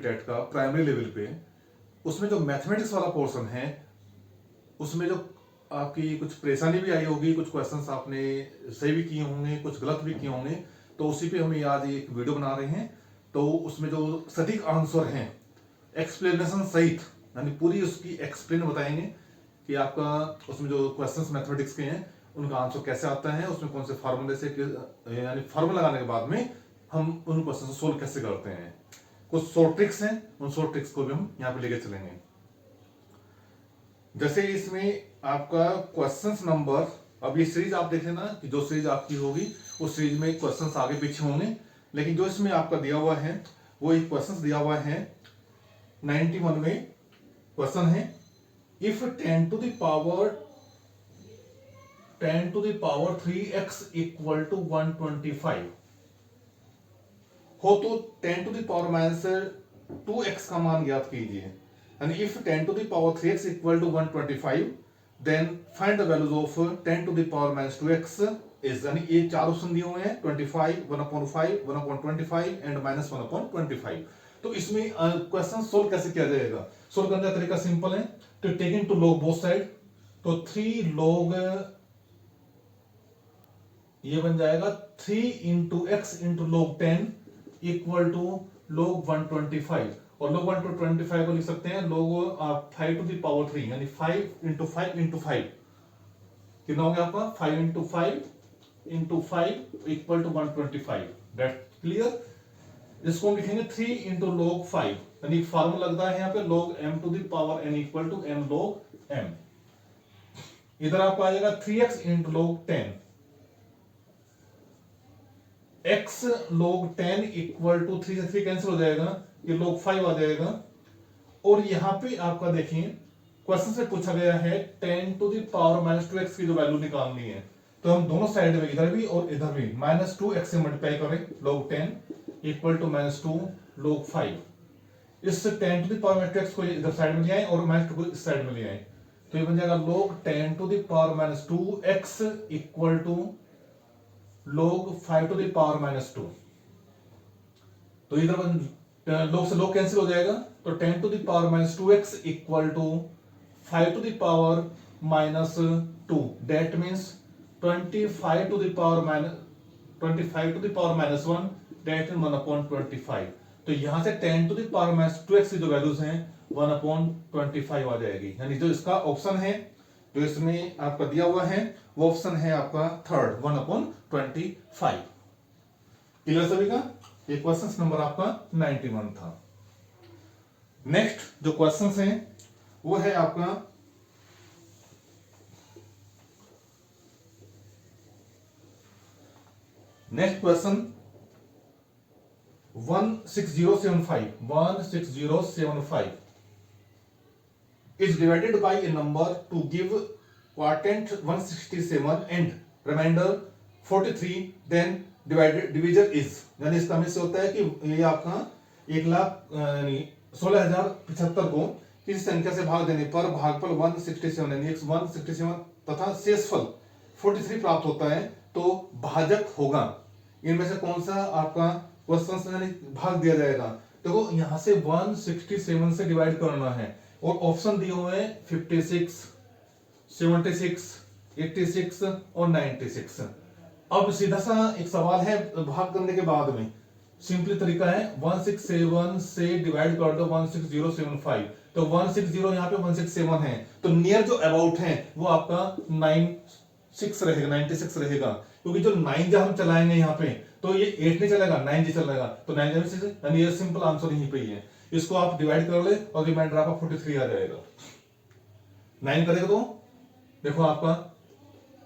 TET का primary level पे, उसमें जो मैथमेटिक्स वाला पोर्शन है उसमें जो आपकी कुछ परेशानी भी आई होगी, कुछ क्वेश्चंस आपने सही भी किए होंगे, कुछ गलत भी किए होंगे, तो उसी पे हम आज एक वीडियो बना रहे हैं। तो उसमें जो सटीक आंसर हैं एक्सप्लेनेशन सहित, यानी पूरी उसकी एक्सप्लेन बताएंगे कि आपका उसमें जो क्वेश्चंस मैथमेटिक्स के हैं उनका आंसर कैसे आता है, उसमें कौन से फार्मूले से, यानी फार्मूला लगाने के बाद में हम उन क्वेश्चन को सोल्व कैसे करते हैं। कुछ शॉर्ट ट्रिक्स हैं, उन शॉर्ट ट्रिक्स को भी हम यहाँ पे लेके चलेंगे। जैसे इसमें आपका क्वेश्चंस नंबर, अब ये सीरीज आप देख लेना कि जो सीरीज आपकी होगी उस सीरीज में क्वेश्चंस आगे पीछे होंगे, लेकिन जो इसमें आपका दिया हुआ है वो एक क्वेश्चंस दिया हुआ है 91 में। क्वेश्चन है if 10 to the power 3x equal to 125 हो तो 10 to the power minus 2x का मान ज्ञात कीजिए। And if 10 to the power 3x equal to 125, then find the values of 10 to the power minus 2x is, यानी ये चार option दिए हुए हैं 25, 1/5, 1/25 एंड -1/25। तो इसमें क्वेश्चन सोल्व कैसे किया जाएगा? सोल्व करने का तरीका सिंपल है, तो taking to log both side, तो 3 log ये बन जाएगा 3 into x into log 10 equal to log 125, और log 125 को लिख सकते हैं log 5 to the power 3, यानी 5 into 5 into 5 कितना हो गया आपका 5 into 5 into 5 equal to 125। That clear. इसको हम लिखेंगे 3 into log 5, यानी फार्मूला लगता है यहाँ पे log m to the power n equal to m log m। इधर आपको आ जाएगा 3x into log 10, x log 10 equal to 3 से 3 कैंसिल हो जाएगा, ये log 5 आ जाएगा। और यहां पे आपका देखिए क्वेश्चन से पूछा गया है 10 to the power minus 2x की जो वैल्यू निकालनी है, तो हम दोनों साइड में इधर भी और इधर भी -2x से मल्टीप्लाई करें, log 10 इक्वल टू -2 log 5। इस 10 to the power minus 2x को इधर साइड में ले आए और -2 को इस साइड में ले आए, तो ये बन जाएगा log 10 to the power minus 2x equal to log 5 to the power minus 2। तो इधर log से log कैंसिल हो जाएगा, तो 10 to the power minus 2x equal to 5 to the power minus 2, that means 25 to the power minus 1, that is 1/25। तो यहां से 10 to the power minus 2x की जो वैल्यूज हैं 1/25 आ जाएगी, यानी जो इसका ऑप्शन है जो इसमें आपका दिया हुआ है वो ऑप्शन है आपका थर्ड 1/25। क्लियर सभी का? ये क्वेश्चन नंबर आपका 91 था। नेक्स्ट जो क्वेश्चंस हैं वो है आपका next question 16075 is divided by a number to give quotient 167 and remainder 43, then divisor is, यानी इसका मीन्स होता है कि ये आपका 1,16,075 को किसी संख्या से भाग देने पर भागफल 167 यानी 167 तथा शेषफल 43 प्राप्त होता है, तो भाजक होगा। इनमें से कौन सा आपका क्वेश्चन यानी भाग दिया जाएगा? देखो यहां से 167 से डिवाइड करना है और ऑप्शन दिए हुए हैं 56, 76, 86 और 96। अब सीधा सा एक सवाल है, भाग करने के बाद में सिंपली तरीका है 167 से डिवाइड कर दो 16075, तो 160 यहाँ पे 167 है, तो नियर जो अबाउट है वो आपका 96 रहेगा, 96 रहेगा, क्योंकि जो 9 जब हम चलाएंगे यहाँ पे तो ये 8 नहीं चलेगा, 9 जी चलेगा, तो 9 यानी ये सिंपल आंसर यहीं पे ही है। इसको आप डिवाइड कर ले और रिमाइंडर आपका 43 आ जाएगा। 9 करेगा तो देखो आपका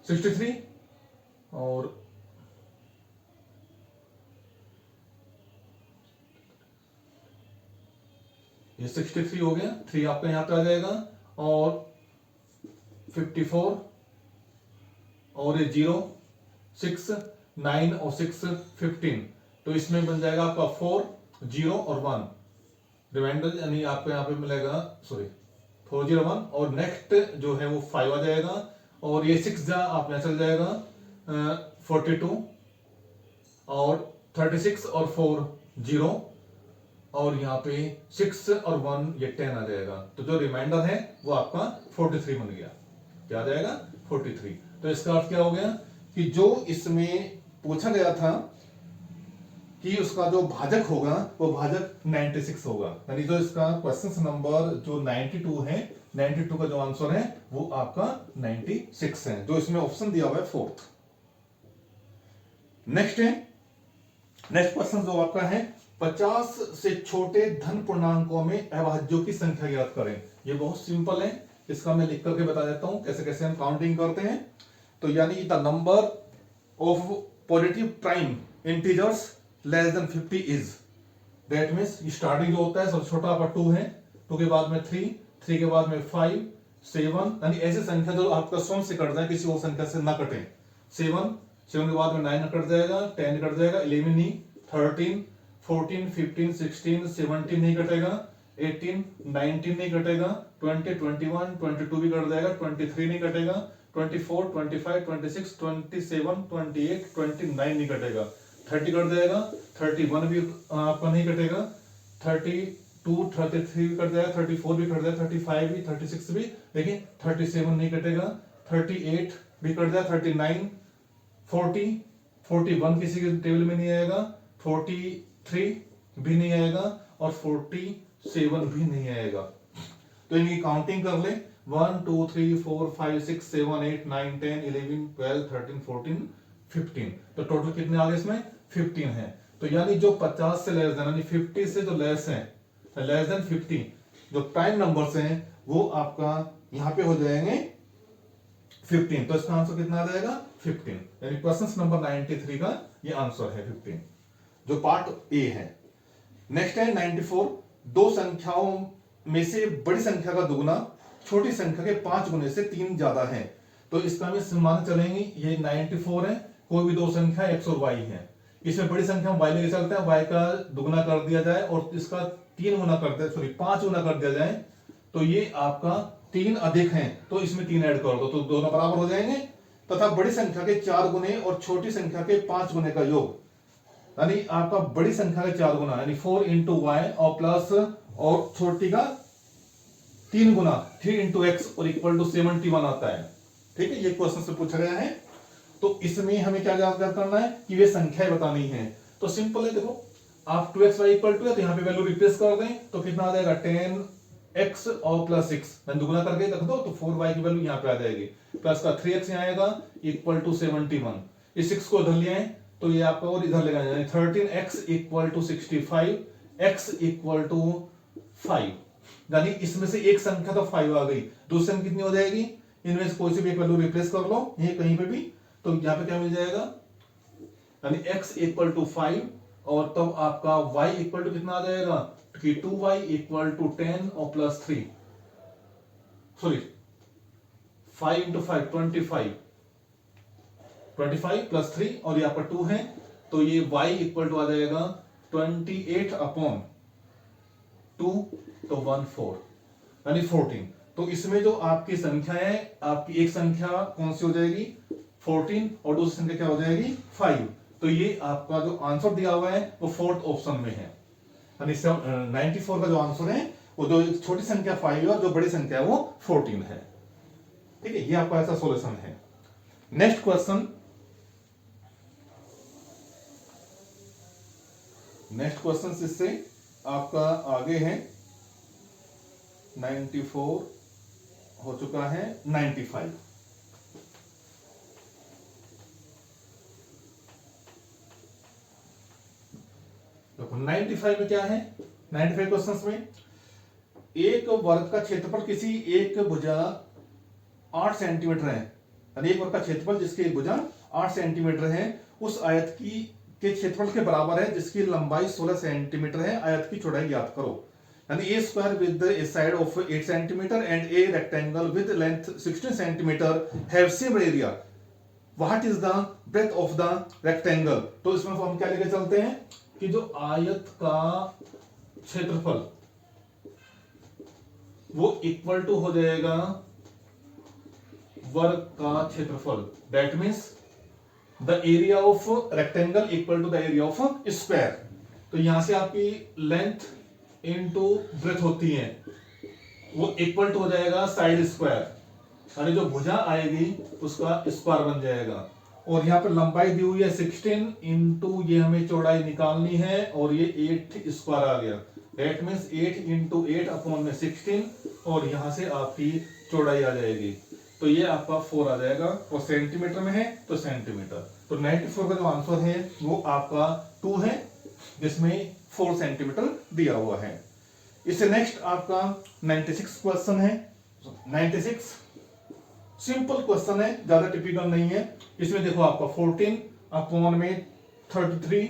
63 और ये 63 हो गया, 3 आपका यहां पे आ जाएगा और 54 और ये 0, 6, 9 और 6 15, तो इसमें बन जाएगा आपका 4, 0 और 1 रिमाइंडर, यानी आपको यहाँ पे मिलेगा 401 और नेक्स्ट जो है वो 5 आ जाएगा और ये 6 आप यहाँ चल जाएगा 42 और 36 और 4 0 और यहाँ पे 6 और 1 ये 10 आ जाएगा। तो जो रिमाइंडर है वो आपका 43 बन गया। क्या आ जाएगा? 43। तो इसका अर्थ क्या हो गया कि जो इसमें पूछा गया था कि उसका जो भाजक होगा वो भाजक 96 होगा। यानी जो इसका क्वेश्चन नंबर जो 92 है, 92 का जो आंसर है वो आपका 96 है, जो इसमें ऑप्शन दिया हुआ है 4th। नेक्स्ट है, नेक्स्ट क्वेश्चन जो आपका है 50 से छोटे धन पूर्णांकों में अभाज्यों की संख्या ज्ञात करें। ये बहुत सिंपल है, इसका मैं लिख करके बता देता हूं कैसे कैसे हम काउंटिंग करते हैं। तो यानी the number of positive prime integers less than 50 is, that means starting जो होता है सबसे छोटा आपका 2 है, 2 के बाद में 3, 3 के बाद में 5, 7, यानी ऐसी संख्या जो आपका स्वयं से कट जाए, किसी और संख्या से ना कटे। 7 के बाद में 9 कट जाएगा, 10 कट जाएगा, 11 नहीं, 13, 14, 15, 16, 17 नहीं कटेगा, 18, 19 नहीं कटेगा, 20, 21, 22 भी कट जाएगा, 23 नहीं कटेगा, 24, 25, 26, 27, 28, 29 नहीं कटेगा, 30 कट जाएगा, 31 भी आपका नहीं कटेगा, 32, 33 भी कट जाएगा, 34 भी कट जाएगा, 35 भी, 36 भी, लेकिन 37 नहीं कटेगा, 38 भी कट जाएगा, 39, 40, 41 किसी के टेबल में नहीं आएगा, 43 भी नहीं आएगा और 47 भी नहीं आएगा। तो इनकी काउंटिंग कर ले, 1 2 3 4 5 6 7 8 9 10 11 12 13 14 15। तो टोटल कितने आ गए इसमें? 15 है। तो यानी जो 50 से लेस देन, यानी 50 से जो लेस है, लेस देन 50 जो प्राइम नंबर्स हैं वो आपका यहां पे हो जाएंगे 15। तो इसका आंसर कितना आ जाएगा? 15। यानी क्वेश्चन नंबर 93 का ये आंसर है 15, जो पार्ट ए है। नेक्स्ट है 94, दो संख्याओं में से बड़ी संख्या का दुगुना छोटी संख्या के 5 गुने से 3 ज्यादा है। तो इसका भी मान चलेंगे, ये 94 है, कोई भी दो संख्या x और y है, इसमें बड़ी संख्या हम y लेके चलते हैं, y का दुगुना कर दिया जाए और इसका 3 गुना कर दिया, सॉरी 5 गुना कर दिया जाए, तो ये आपका 3 अधिक है, तो इसमें 3 ऐड कर दो तो दोनों बराबर हो जाएंगे। तथा बड़ी संख्या के 4 गुने और छोटी संख्या के 5 गुने का योग, यानी आपका बड़ी संख्या का 4 गुना यानी 4 इंटू वाई और प्लस और छोटी का 3 गुना 3 इंटू एक्स और इक्वल टू 71 आता है। ठीक है, ये क्वेश्चन से पूछा गया है। तो इसमें हमें क्या याद करना है कि वे संख्याएं बतानी है। तो सिंपल है, देखो आप 2xy इक्वल टू है तो यहाँ पे वैल्यू रिप्लेस कर दें तो कितना आ जाएगा 10x और प्लस 6 मैं दुगुना करके रख दो तो 4y की वैल्यू यहाँ पे आ जाएगी, प्लस का 3x यहाँ आएगा इक्वल टू 71, इस 6 को इधर ले आए तो ये आपका और इधर ले जाए 13x equal to 65, x equal to 5, यानी इसमें से एक संख्या तो 5 आ गई, दूसरी संख्या कितनी हो जाएगी, इनमें से कोई सी भी एक वैल्यू रिप्लेस कर लो ये कहीं पे भी, तो यहाँ पे क्या मिल जाएगा, यानी x इक्वल टू 5 और तब आपका y इक्वल टू कितना आ जाएगा कि 2y इक्वल टू 10 और प्लस 3, सॉरी 5 इंटू 5 25 प्लस 3 और ये आपका 2 है, तो ये y इक्वल टू आ जाएगा 28 अपॉन 2 तो 14 यानी 14। तो इसमें जो आपकी संख्या है, आपकी एक संख्या कौन सी हो जाएगी 14 और दूसरी संख्या क्या हो जाएगी 5। तो ये आपका जो आंसर दिया हुआ है वो 4th ऑप्शन में है, यानी 94 का जो आंसर है वो जो छोटी संख्या 5 है और जो बड़ी संख्या है वो 14 है। ठीक है, ये आपका ऐसा सॉल्यूशन है। नेक्स्ट क्वेश्चन, नेक्स्ट क्वेश्चन इससे आपका आगे है 94 हो चुका है 95। देखो 95 में क्या है, 95 क्वेश्चंस में एक वर्ग का क्षेत्रफल किसी एक भुजा 8 सेंटीमीटर है, यानी एक वर्ग का क्षेत्रफल जिसकी एक भुजा 8 सेंटीमीटर है उस आयत की के क्षेत्रफल के बराबर है जिसकी लंबाई 16 सेंटीमीटर है, आयत की चौड़ाई ज्ञात करो। यानी a square with a side of 8 centimetre and a rectangle with length 16 centimetre have same area, what is the breadth of the rectangle. तो इसमें हम क्या लेके चलते हैं कि जो आयत का क्षेत्रफल वो इक्वल टू हो जाएगा वर्ग का क्षेत्रफल, that means the area of rectangle equal to the area of square. तो यहां से आपकी लेंथ इंटू ब्रेथ होती है वो इक्वल टू हो जाएगा साइड स्क्वायर, यानी जो भुजा आएगी उसका स्क्वायर बन जाएगा। और यहाँ पे लंबाई दी हुई है 16 इंटू ये हमें चौड़ाई निकालनी है और ये 8 स्क्वायर आ गया। दैट मीन्स 8 इंटू 8 अपॉन में 16 और यहां से आपकी चौड़ाई आ जाएगी, तो ये आपका 4 आ जाएगा। और सेंटीमीटर में है तो सेंटीमीटर, तो 94 का जो आंसर है वो आपका 2 है, जिसमें 4 सेंटीमीटर दिया हुआ है। इससे नेक्स्ट आपका 96 क्वेश्चन है। 96 सिंपल क्वेश्चन है, ज्यादा टिपिकल नहीं है। इसमें देखो आपका 14 अपॉन में 33,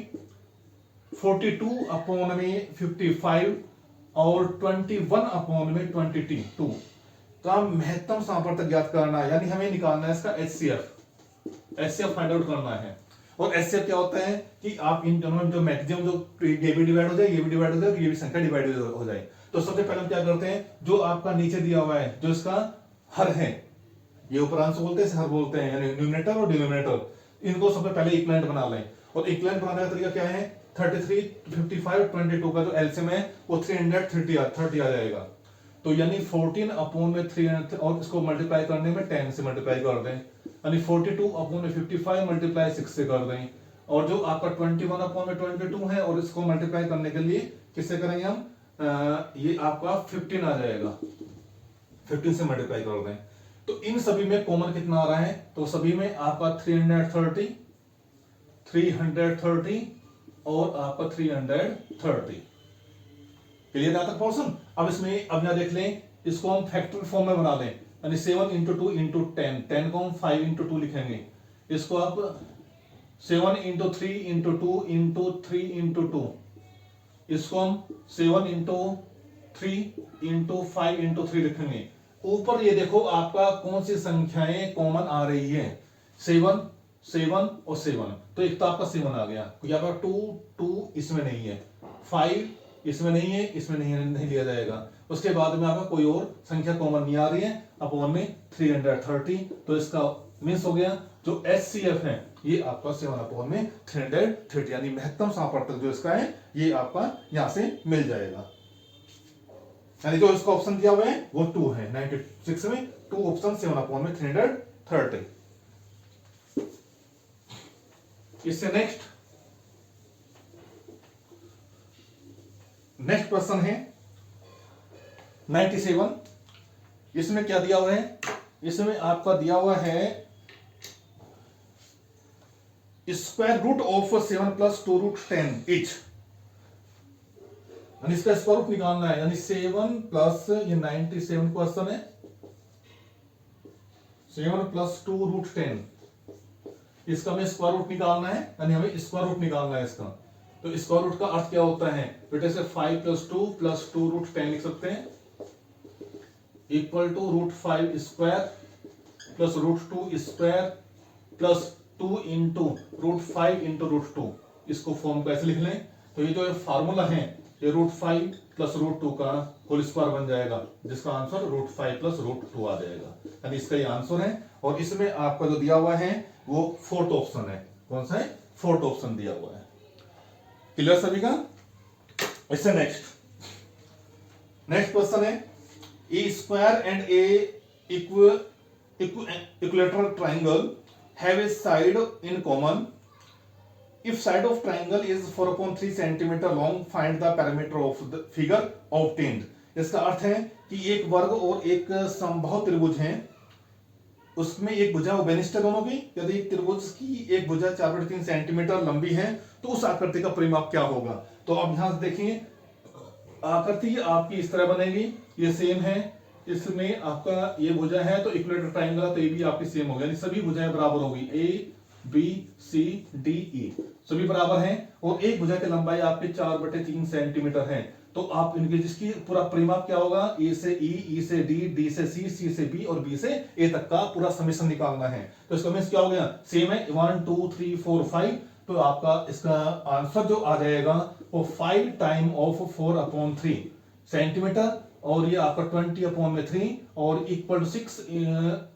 42 अपॉन में 55 और 21 अपॉन में 22 का महत्तम सामर्थ्य ज्ञात करना है, यानी हमें निकालना है इसका एचसीएफ फाइंड आउट करना है। और एचसीएफ क्या होता है कि आप इन दोनों में जो मैक्सिमम जो ये भी डिवाइड हो जाए, ये भी डिवाइड हो जाए, ये भी संख्या डिवाइड हो जाए। तो सबसे पहले हम क्या करते हैं, जो आपका नीचे दिया हुआ है, जो इसका हर है, ये उपरांश बोलते हैं, हर बोलते हैं, यानी न्यूमरेटर और डिनोमिनेटर, इनको सबसे पहले इक्विवेलेंट बना लें। और इक्विवेलेंट बनाने का तरीका क्या है, 33, 55, 22 का जो एलसीएम है वो 330 आ जाएगा। तो यानी 14 अपॉन में 300 और इसको मल्टीप्लाई करने में 10 से मल्टीप्लाई कर दें, यानी 42 अपॉन में 55 मल्टीप्लाई 6 से कर दें। और जो आपका 21 अपॉन में 22 है और इसको मल्टीप्लाई करने के लिए किससे करेंगे हम, ये आपका 15 आ जाएगा, 15 से मल्टीप्लाई कर दें। तो इन सभी में कॉमन कितना आ रहा है, तो सभी में आपका 330 और आपका 330। क्लियर यहां तक पोर्शन। अब इसमें अब यहां देख लें, इसको हम फैक्टर फॉर्म में बना लें, यानी 7 इंटू 2 इंटू 10, 10 को हम 5 इंटू 2 लिखेंगे। इसको आप 7 इंटू 3 इंटू 2 इंटू 3 इंटू 2, इसको हम 7 इंटू 3 इंटू 5 इंटू 3 लिखेंगे। ऊपर ये देखो आपका कौन सी संख्याएं कॉमन आ रही है, 7 7 और 7, तो एक तो आपका 7 आ गया, यहाँ पर 2 इसमें नहीं है, 5 इसमें नहीं है, इसमें नहीं लिया जाएगा। उसके बाद में आपका कोई और संख्या कॉमन नहीं आ रही है, अपॉन में 330, तो इसका मीन्स हो गया जो एचसीएफ है ये आपका 7 अपॉन में 330, यानी महत्तम सामर्थ्य जो इसका है ये आपका यहां से मिल जाएगा। यानी जो इसका ऑप्शन दिया हुआ है वो 2 है, 96 में 2 ऑप्शन 7 अपॉन में 330। इससे नेक्स्ट क्वेश्चन है 97। इसमें क्या दिया हुआ है, इसमें आपका दिया हुआ है square root of 7 plus 2 root 10 each, यानी इसका स्क्वायर रूट निकालना है, यानी 7 प्लस ये 97 क्वेश्चन है, 7 प्लस 2 रूट 10, इसका हमें स्क्वायर रूट निकालना है, यानी हमें स्क्वायर रूट निकालना है इसका। तो स्क्वायर रूट का अर्थ क्या होता है बेटे, से 5 प्लस 2 रूट 10 लिख सकते हैं, equal to root 5 square plus root 2 square plus 2 into root 5 into root 2। इसको फॉर्म कैसे लिख लें, तो ये जो फार्मूला है ये रूट 5 प्लस रूट 2 का होल स्क्वायर बन जाएगा, जिसका आंसर रूट 5 प्लस रूट 2 आ जाएगा, यानी इसका ये आंसर है। और इसमें आपका जो दिया हुआ है वो 4th ऑप्शन है, कौन सा है, 4th ऑप्शन दिया हुआ है। क्लियर सभी का। इससे नेक्स्ट क्वेश्चन है, a square and a equilateral triangle have a side in common, if side of triangle is 4/3 centimeter long find the parameter of the figure obtained। इसका अर्थ है कि एक वर्ग और एक समबाहु त्रिभुज है, उसमें एक भुजा बेनिस्ट है दोनों की, यदि एक त्रिभुज की एक भुजा 4/3 सेंटीमीटर लंबी है तो उस आकृति का परिमाप क्या होगा। तो अब यहां से देखिए, आकृति आपकी इस तरह बनेगी, ये सेम है, इसमें आपका ये भुजा है तो इक्विलैटरल ट्राइंगल, तो ये भी आपकी सेम होगी, यानी सभी भुजाएं बराबर होगी, ए बी सी डी ई सभी बराबर हैं। और एक भुजा की लंबाई आपके 4/3 सेंटीमीटर है, तो आप इनके जिसकी पूरा परिमाप क्या होगा, ए से ई से डी से सी से बी और बी से ए तक का पूरा समेशन निकालना है। तो इसका मींस क्या हो गया, सेम है, 1 2 3 4 5, तो आपका इसका आंसर जो आ जाएगा वो 5 टाइम ऑफ 4/3 सेंटीमीटर, और ये आपका 20/3 और इक्वल 6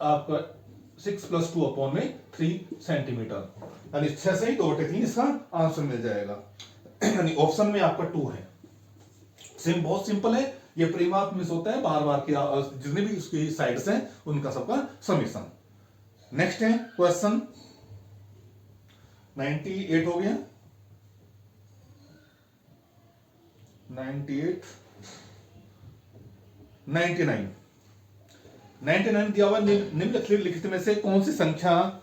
आपका 6 + 2/3 सेंटीमीटर, यानी 6 से 2/3 इसका आंसर मिल जाएगा, यानी ऑप्शन में आपका 2 है। बहुत सिंपल है, ये परिमाप मिस होता है बार बार के जितने भी उसकी साइड्स हैं उनका सबका समीशन। नेक्स्ट है क्वेश्चन 98 हो गया, 98, 99 दिया हुआ निम्नलिखित लिखित में से कौन सी संख्या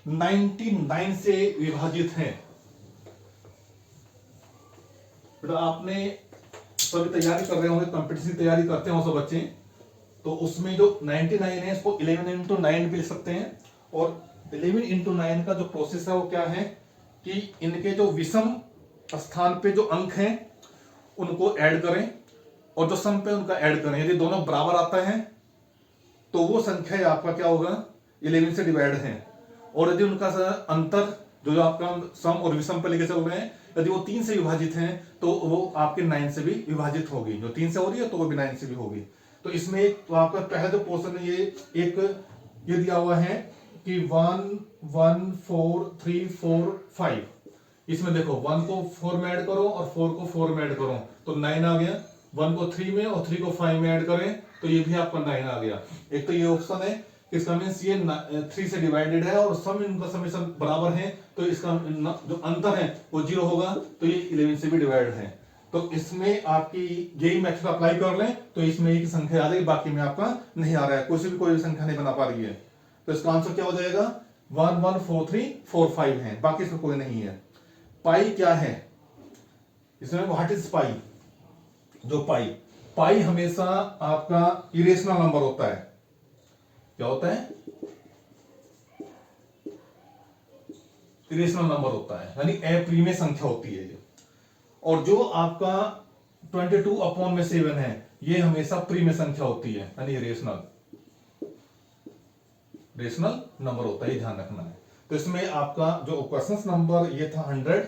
99 से विभाजित है। बेटा आपने सभी तैयारी कर रहे होंगे, कंपटीशन की तैयारी करते हो सब बच्चे, तो उसमें जो 99 है इसको 11 इंटू 9 भी लिख सकते हैं। और 11 इंटू 9 का जो प्रोसेस है वो क्या है कि इनके जो विषम स्थान पे जो अंक हैं उनको ऐड करें और जो सम पे उनका ऐड करें। यदि दोनों बराबर आता है तो वो संख्या आपका क्या होगा 11 से डिवाइड है। और यदि उनका अंतर जो आपका सम और विषम पे लेके चल रहे हैं, यदि वो 3 से विभाजित हैं तो वो आपके 9 से भी विभाजित होगी। जो 3 से हो रही है तो वो भी 9 से भी होगी। तो इसमें तो आपका पहला जो पोर्शन है ये दिया हुआ है कि 1 1 4 3 4 5। इसमें देखो 1 को 4 में ऐड करो और 4 को 4 में ऐड करो तो 9 आ गया। 1 को 3 में और 3 को 5 में ऐड करें तो ये भी आपका 9 आ गया। एक तो ये ऑप्शन है, इसका मीन्स ये 3 से डिवाइडेड है और सम इनका समेशन बराबर है, तो इसका जो अंतर है वो 0 होगा, तो ये 11 से भी डिवाइड है। तो इसमें आपकी यही मेथड अप्लाई कर लें तो इसमें एक संख्या आ जाएगी, बाकी में आपका नहीं आ रहा है, कोई संख्या नहीं बना पा रही है। तो इसका आंसर क्या हो जाएगा 1 1 4 3 4 5 है, बाकी इसमें कोई नहीं है। पाई क्या है इसमें, व्हाट इज पाई। जो पाई हमेशा आपका इरेशनल नंबर होता है। क्या होता है, इरेशनल नंबर होता है, यानी अप्रिमेय संख्या होती है ये। और जो आपका 22/7 है ये हमेशा प्रीमेय संख्या होती है, यानी रेशनल नंबर होता है, ये ध्यान रखना है। तो इसमें आपका जो क्वेश्चन नंबर ये था 100,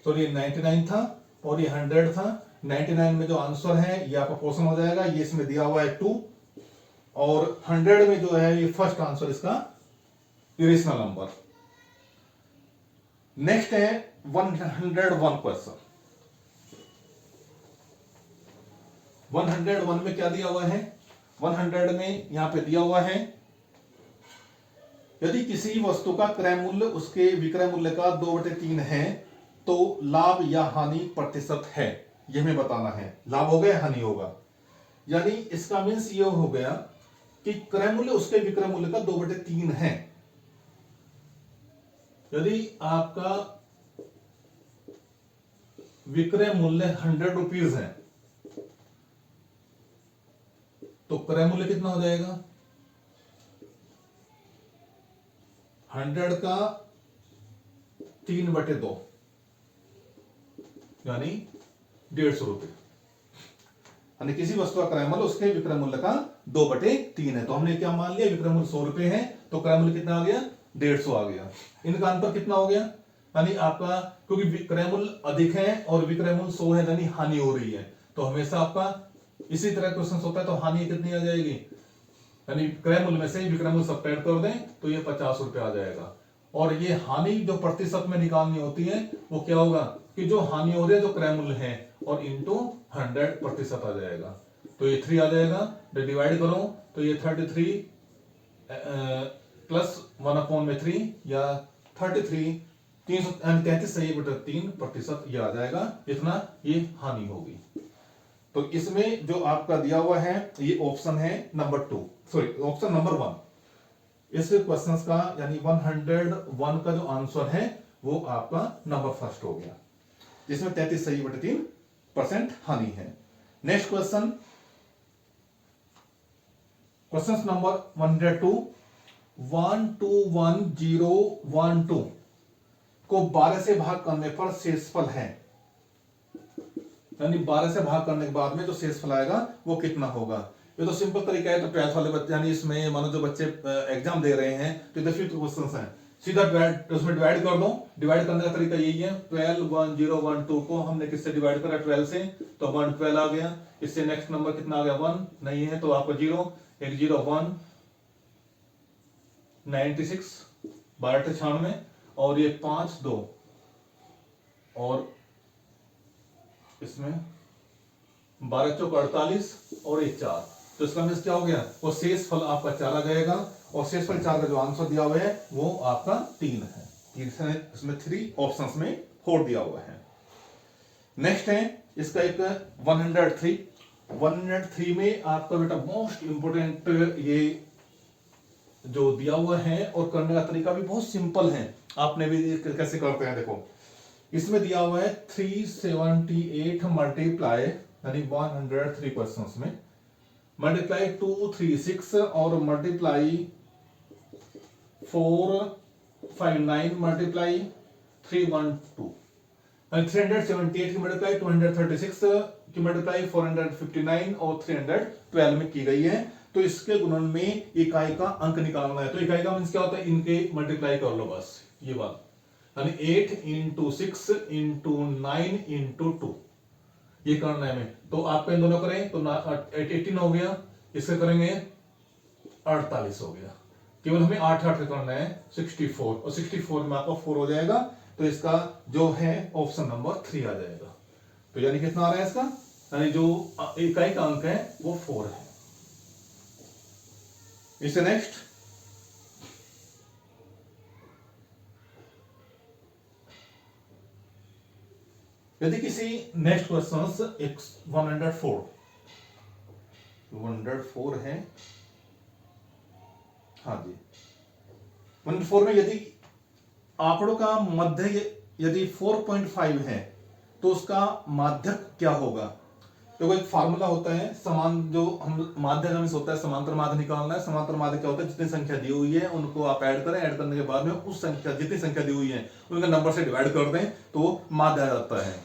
सॉरी 99 था और ये 100 था। 99 में जो आंसर है ये आपका क्वेश्चन हो जाएगा, ये इसमें दिया हुआ है 2 और 100 में जो है ये फर्स्ट आंसर इसका इरेशनल नंबर। नेक्स्ट है 101 क्वेश्चन। 101 में क्या दिया हुआ है, 100 में यहां पे दिया हुआ है यदि किसी वस्तु का क्रय मूल्य उसके विक्रय मूल्य का 2/3 है तो लाभ या हानि प्रतिशत है, यह हमें बताना है। लाभ होगा या हानि होगा, यानी इसका मीन्स ये हो गया कि क्रय मूल्य उसके विक्रय मूल्य का 2/3 है। यदि आपका विक्रय मूल्य 100 रुपीज है तो क्रय मूल्य कितना हो जाएगा 100 का 3/2 यानी 150 रुपए। यानी किसी वस्तु का क्रय मूल्य उसके विक्रय मूल्य का 2/3 है। तो हमने क्या मान लिया, विक्रय मूल्य 100 रुपए है तो क्रय मूल्य कितना आ गया 150 आ गया। इनका अंतर कितना हो गया, यानी आपका क्योंकि विक्रय मूल्य अधिक है और विक्रय मूल्य 100 है यानी हानि हो रही है, तो हमेशा आपका इसी तरह क्वेश्चन होता है तो हानि कितनी आ जाएगी, यानी क्रय मूल्य में से विक्रय मूल्य सब्ट्रैक्ट कर दें तो ये 50 रुपए आ जाएगा। और ये हानि जो प्रतिशत में निकालनी होती है वो क्या होगा कि जो हानि हो रही है जो क्रय मूल्य है और इंटू 100% आ जाएगा, तो ये 3 आ जाएगा। डिवाइड करो तो ये 33 प्लस 1/3 या 333 सही बटा 3% ये आ जाएगा, इतना ये हानि होगी। तो इसमें जो आपका दिया हुआ है ये ऑप्शन है नंबर 2, सॉरी ऑप्शन नंबर 1 इस क्वेश्चंस का, यानी 101 का जो आंसर है वो आपका नंबर फर्स्ट हो गया, जिसमें 33 सही बटे 3% हानि है। नेक्स्ट क्वेश्चन, क्वेश्चन नंबर 102, 121,012 को 12 से भाग करने पर शेषफल है, यानी 12 से भाग करने के बाद में जो शेषफल आएगा वो कितना होगा। ये तो सिंपल तरीका है, तो 12th वाले बच्चे यानी इसमें मानो जो बच्चे एग्जाम दे रहे हैं तो 10वीं क्वेश्चन है, सीधा उसमें डिवाइड कर दो। डिवाइड करने का तरीका यही है, 12,1012 को हमने किससे डिवाइड करा 12 से, तो 112 आ गया। इससे नेक्स्ट नंबर कितना आ गया 1 नहीं है तो आपको 0, 1 0 1 96 12 96 और ये 5 2 और इसमें 12 चौक 48 और 1 4, तो इसका मीन्स क्या हो गया, वो शेष फल आपका 4 आ जाएगा, और शेष फल 4 का जो आंसर दिया हुआ है वो आपका 3 है। इसमें 3 ऑप्शंस में 4 दिया हुआ है। नेक्स्ट है इसका एक 103 में आपका बेटा मोस्ट इंपोर्टेंट ये जो दिया हुआ है, और करने का तरीका भी बहुत सिंपल है, आपने भी कैसे करते हैं देखो। इसमें दिया हुआ है 378 मल्टीप्लाई, यानी 103 क्वेश्चंस में मल्टीप्लाई 236 और मल्टीप्लाई 459 मल्टीप्लाई 312, 378 की मल्टीप्लाई 236 की मल्टीप्लाई 459 और 312 में की गई है। तो इसके गुणन में इकाई का अंक निकालना है। तो इकाई का मीन्स क्या होता है, इनके मल्टीप्लाई कर लो बस, ये बात, यानी 8 इंटू 6 इंटू 9 इंटू 2 ये करना है हमें। तो आप इन दोनों करें तो 18 हो गया, इससे करेंगे 48 हो गया, केवल हमें 8 8 करना है 64, और 64 में आपका 4 हो जाएगा, तो इसका जो है ऑप्शन नंबर 3 आ जाएगा। तो यानी कितना आ रहा है इसका, यानी जो इकाई का अंक है वो 4 है। इससे नेक्स्ट यदि किसी नेक्स्ट क्वेश्चन 104 है, हाँ जी, 104 में यदि आंकड़ों का मध्य यदि 4.5 है तो उसका माध्यक क्या होगा। देखो एक फार्मूला होता है, समान जो हम माध्य का होता है समांतर माध्य निकालना है। समांतर माध्य क्या होता है, जितनी संख्या दी हुई है उनको आप ऐड करें, ऐड करने के बाद में उस संख्या जितनी संख्या दी हुई है उनका नंबर से डिवाइड कर दें तो माध्य आ जाता है।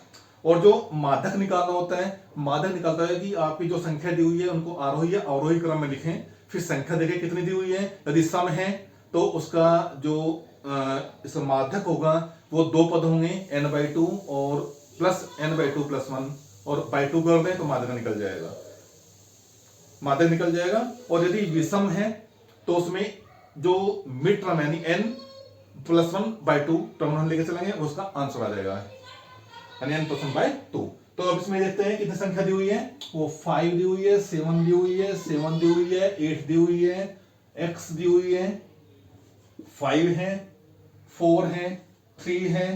और जो माध्यक निकालना होता है, माध्यक निकालता है कि आपकी जो संख्या दी हुई है उनको आरोही या अवरोही क्रम में लिखें, फिर संख्या देखें कितनी दी हुई है, यदि सम है तो उसका जो इसका माध्यक होगा वो 2 पद होंगे, n/2 और प्लस n/2 + 1, और बाई 2 कर दें तो माध्यक निकल जाएगा, माध्यक निकल जाएगा। और यदि विषम है तो उसमें जो मिड टर्म यानी n+1/2 टर्म हम लेके चलेंगे, उसका आंसर आ जाएगा, यानी n+1/2। तो अब इसमें देखते हैं कितनी संख्या दी हुई है, वो 5 दी हुई है, 7 दी हुई है, 7 दी हुई है, 8 दी हुई है, x दी हुई है, 5 है, 4 है, 3 है,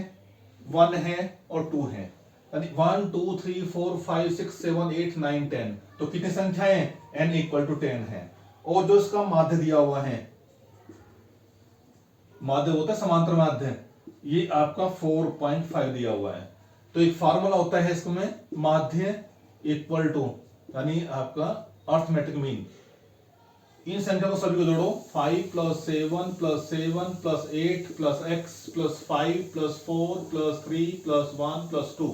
1 है और 2 है, यानी 1 2 3 4 5 6 7 8 9 10। तो कितनी संख्याएं, n = 10 है। और जो इसका माध्य दिया हुआ है, माध्य होता है समांतर माध्य, ये आपका 4.5 दिया हुआ है। तो एक फार्मूला होता है इसमें, माध्य इक्वल टू, यानी आपका अर्थमेटिक मीन, इन संख्या को सभी को जोड़ो, 5 + 7 + 7 + 8 + x + 5 + 4 + 3 + 1 + 2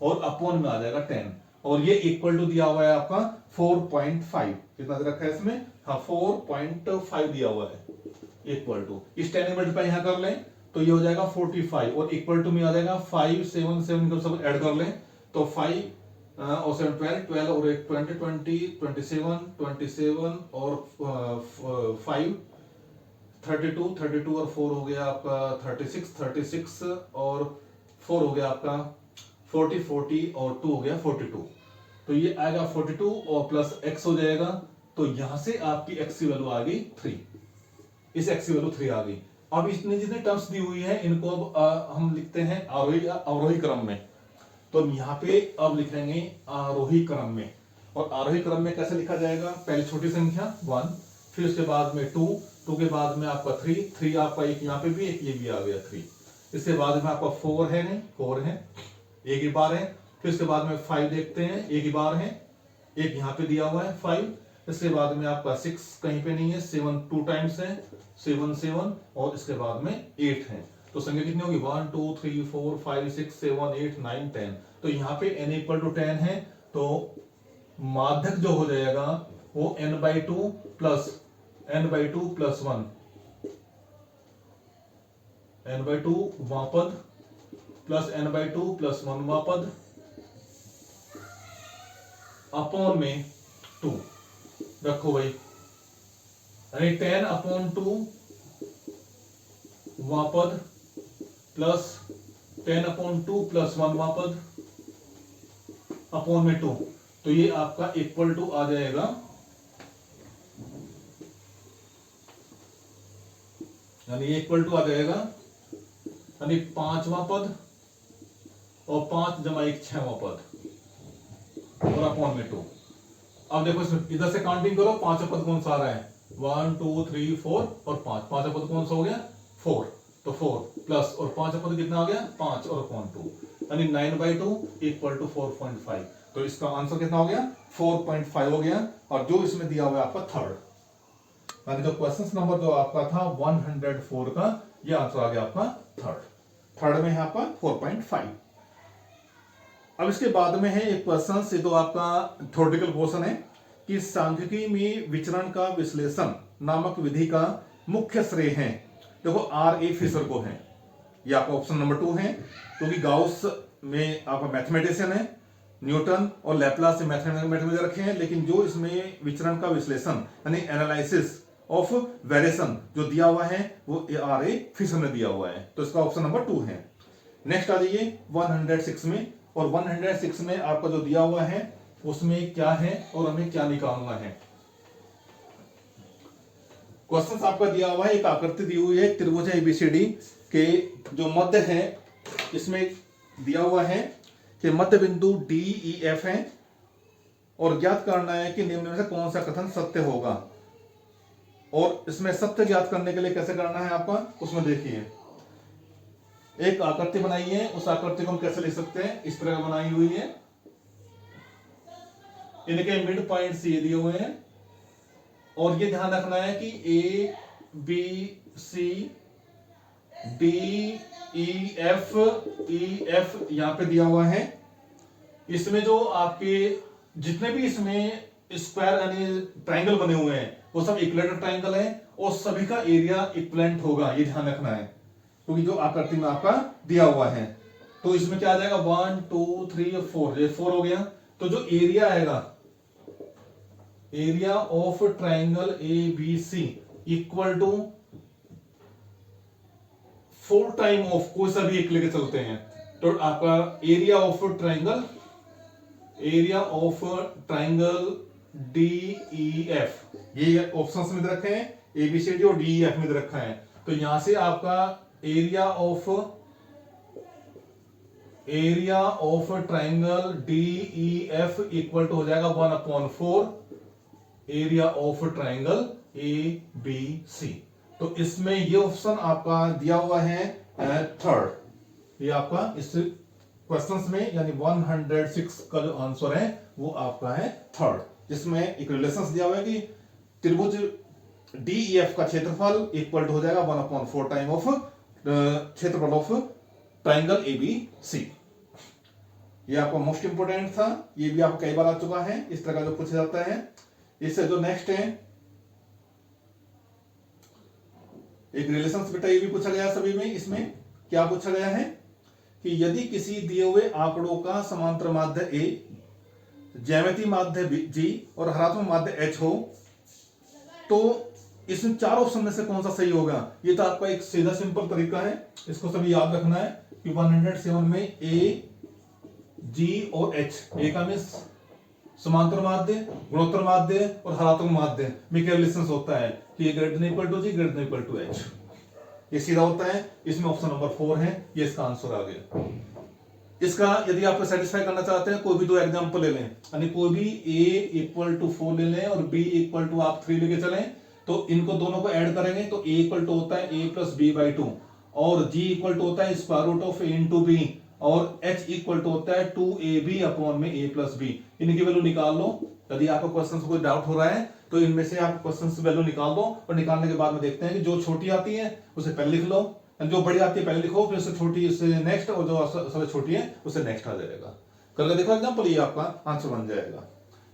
और अपॉन में आ जाएगा 10, और ये इक्वल टू दिया हुआ है आपका 4.5, कितना दे रखा है इसमें, हाँ 4.5 दिया हुआ है, इक्वल टू, इस 10 मल्टीप्लाई यहां कर लें तो ये हो जाएगा 45, और इक्वल टू में आ जाएगा 5 7 7 को सब ऐड कर लें तो 5 और 7 12 और 1 20 20 27 27 और 5 32 32 और 4 हो गया आपका 36 36 और 4 हो गया आपका 40 40 और 2 हो गया 42। तो ये आएगा 42 और प्लस x हो जाएगा, तो यहां से आपकी x की वैल्यू आ गई 3, इस x की वैल्यू 3 आ गई। अब इसने जितने टर्म्स दी हुई है इनको अब हम लिखते हैं अवरोही क्रम में, तो हम यहाँ पे अब लिखेंगे आरोही क्रम में। और आरोही क्रम में कैसे लिखा जाएगा, पहले छोटी संख्या 1, फिर उसके बाद में 2, 2 के बाद में आपका 3, 3 आपका एक यहाँ पे भी एक ये भी आ गया 3, इसके बाद में आपका 4 है, नहीं 4 है, एक ही बार है, फिर उसके बाद में 5 देखते हैं, एक ही बार है, एक यहाँ पे दिया हुआ है 5, इसके बाद में आपका 6 कहीं पे नहीं है, 7 2 टाइम्स है, 7 7 और इसके बाद में 8 है। तो संख्या कितनी होगी 1 2 3 4 5 6 7 8 9 10। तो यहाँ पे n = 10 है, तो माध्यक जो हो जाएगा वो n/2 प्लस n/2 + 1, n/2 वां पद प्लस n/2 + 1 वां पद अपॉन में 2 रखो भाई, यानी 10/2 वां पद प्लस 10/2 + 1 वां पद अपॉन में 2। तो ये आपका इक्वल टू आ जाएगा, यानी ये इक्वल टू आ जाएगा, यानी 5वां पद और 5 जमा 1 6वां पद और अपॉन में 2। अब देखो इसमें इधर से काउंटिंग करो, 5वां पद कौन सा आ रहा है, 1 2 3 4 और 5, 5वां पद कौन सा हो गया 4, तो 4 प्लस और 5वां पद कितना आ गया 5 और अपॉन 2, यानी 9/2 इक्वल टू 4.5। तो इसका आंसर कितना हो गया 4.5 हो गया। और जो इसमें दिया हुआ है आपका थर्ड, यानी जो क्वेश्चन नंबर जो आपका था 104 का, ये आंसर आ गया आपका थर्ड में है आपका 4.5। अब इसके बाद में है एक क्वेश्चन से, तो आपका थ्योरेटिकल क्वेश्चन है कि सांख्यिकी में विचरण का विश्लेषण नामक विधि का मुख्य श्रेय है, देखो आर ए फिशर को है, ये आपका ऑप्शन नंबर 2 है, क्योंकि गाउस में आपका मैथमेटिशियन है, न्यूटन और लैपलास से मैथमेटिक्स रखे हैं, लेकिन जो इसमें विचरण का विश्लेषण यानी एनालिसिस ऑफ वेरिएशन जो दिया हुआ है वो आर ए फिशर ने दिया हुआ है, तो इसका ऑप्शन नंबर 2 है। नेक्स्ट आ जाइए 106 में, और 106 में आपका जो दिया हुआ है उसमें क्या है और हमें क्या निकालना है। क्वेश्चन आपका दिया हुआ है, एक आकृति दी हुई है त्रिभुज एबीसीडी के जो मध्य है, इसमें दिया हुआ है कि मध्य बिंदु डी ई एफ है और ज्ञात करना है कि निम्न में से कौन सा कथन सत्य होगा। और इसमें सत्य ज्ञात करने के लिए कैसे करना है आपका, उसमें देखिए एक आकृति बनाई है, उस आकृति को हम कैसे लिख सकते हैं, इस तरह बनाई हुई है, इनके मिड पॉइंट ये दिए हुए हैं, और ये ध्यान रखना है कि A B C D E F यहां पे दिया हुआ है। इसमें जो आपके जितने भी इसमें स्क्वायर यानी ट्राइंगल बने हुए हैं वो सब इक्विलेटरल ट्राइंगल है और सभी का एरिया इक्विवेलेंट होगा, ये ध्यान रखना है, क्योंकि जो आकृति में आपका दिया हुआ है। तो इसमें क्या आ जाएगा 1 2 3 4, ये 4 हो गया। तो जो एरिया आएगा, area of triangle A B C equal to 4 time of कोई सा भी एक लेके चलते हैं, तो आपका area of triangle D E F, ये ऑप्शंस में दे रखे हैं, एबीसीडी और डी ई एफ में दे रखा है। तो यहां से आपका area of triangle D E F equal to हो जाएगा 1/4 area of triangle A B C. तो इसमें ये ऑप्शन आपका दिया हुआ है थर्ड, ये आपका इस क्वेश्चंस में यानी 106 का जो आंसर है वो आपका है थर्ड, जिसमें एक रिलेशंस दिया हुआ है कि त्रिभुज डीईएफ का क्षेत्रफल इक्वल टू हो जाएगा 1/4 टाइम ऑफ क्षेत्रफल ऑफ ट्राइंगल एबीसी। ये आपका मोस्ट इंपोर्टेंट था, ये भी आपको कई बार आ चुका है, इस तरह का जो पूछा जाता है। इससे जो नेक्स्ट है एक रिलेशंस बेटा, ये भी पूछा गया सभी में। इसमें क्या पूछा गया है कि यदि किसी दिए हुए आंकड़ों का समांतर माध्य ए, ज्यामितीय माध्य जी और हरात्मक माध्य एच हो, तो इसमें 4 ऑप्शन में से कौन सा सही होगा। ये तो आपका एक सीधा सिंपल तरीका है, इसको सभी याद रखना है कि 107 में ए जी और एच, ए का मीन समांतर माध्य, गुणोत्तर माध्य और हरात्मक माध्य में क्या रिलेशन होता है कि ये greater than equal to G, greater than equal to H, ये सीधा होता है। इसमें ऑप्शन नंबर 4 है, ये इसका आंसर आ गया। इसका यदि आप सेटिस्फाई करना चाहते हैं, कोई भी 2 एग्जांपल ले लें, यानी कोई भी a इक्वल टू 4 ले लें और b इक्वल टू आप 3 लेके चलें, तो इनको दोनों को ऐड करेंगे तो a इक्वल टू होता है a प्लस b/2 और g इक्वल टू होता है square root of a into b और h इक्वल टू होता है 2ab अपॉन में a प्लस b। इनकी वैल्यू निकाल लो। यदि आपको क्वेश्चन से कोई डाउट हो रहा है तो इनमें से आप क्वेश्चन से वैल्यू निकाल दो, और निकालने के बाद में देखते हैं कि जो छोटी आती है उसे पहले लिख लो, जो बड़ी आती है पहले लिखो, फिर उससे छोटी उससे नेक्स्ट, और जो सबसे छोटी है उससे नेक्स्ट आ जाएगा। करके देखो एग्जांपल, ये आपका आंसर बन जाएगा।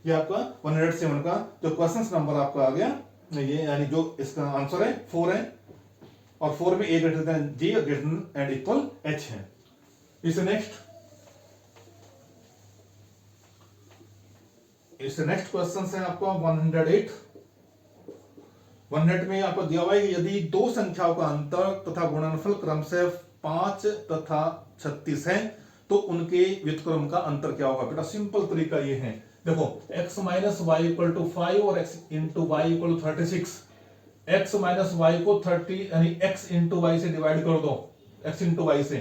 ये आपका 107 का जो क्वेश्चन नंबर आपका आ गया, ये यानी जो इसका आंसर है 4 है, और 4 में a ग्रेटर देन g और greater than and equal h है। इससे नेक्स्ट क्वेश्चन है आपका 108। 108 में आपको दिया हुआ है कि यदि 2 संख्याओं का अंतर तथा गुणनफल क्रमशः 5 तथा 36 है तो उनके व्युत्क्रम का अंतर क्या होगा। बेटा सिंपल तरीका ये है देखो x minus Y equal to 5 और x into Y equal to 36। x minus Y को 30 यानी x इंटू वाई से डिवाइड कर दो, x इंटू वाई से,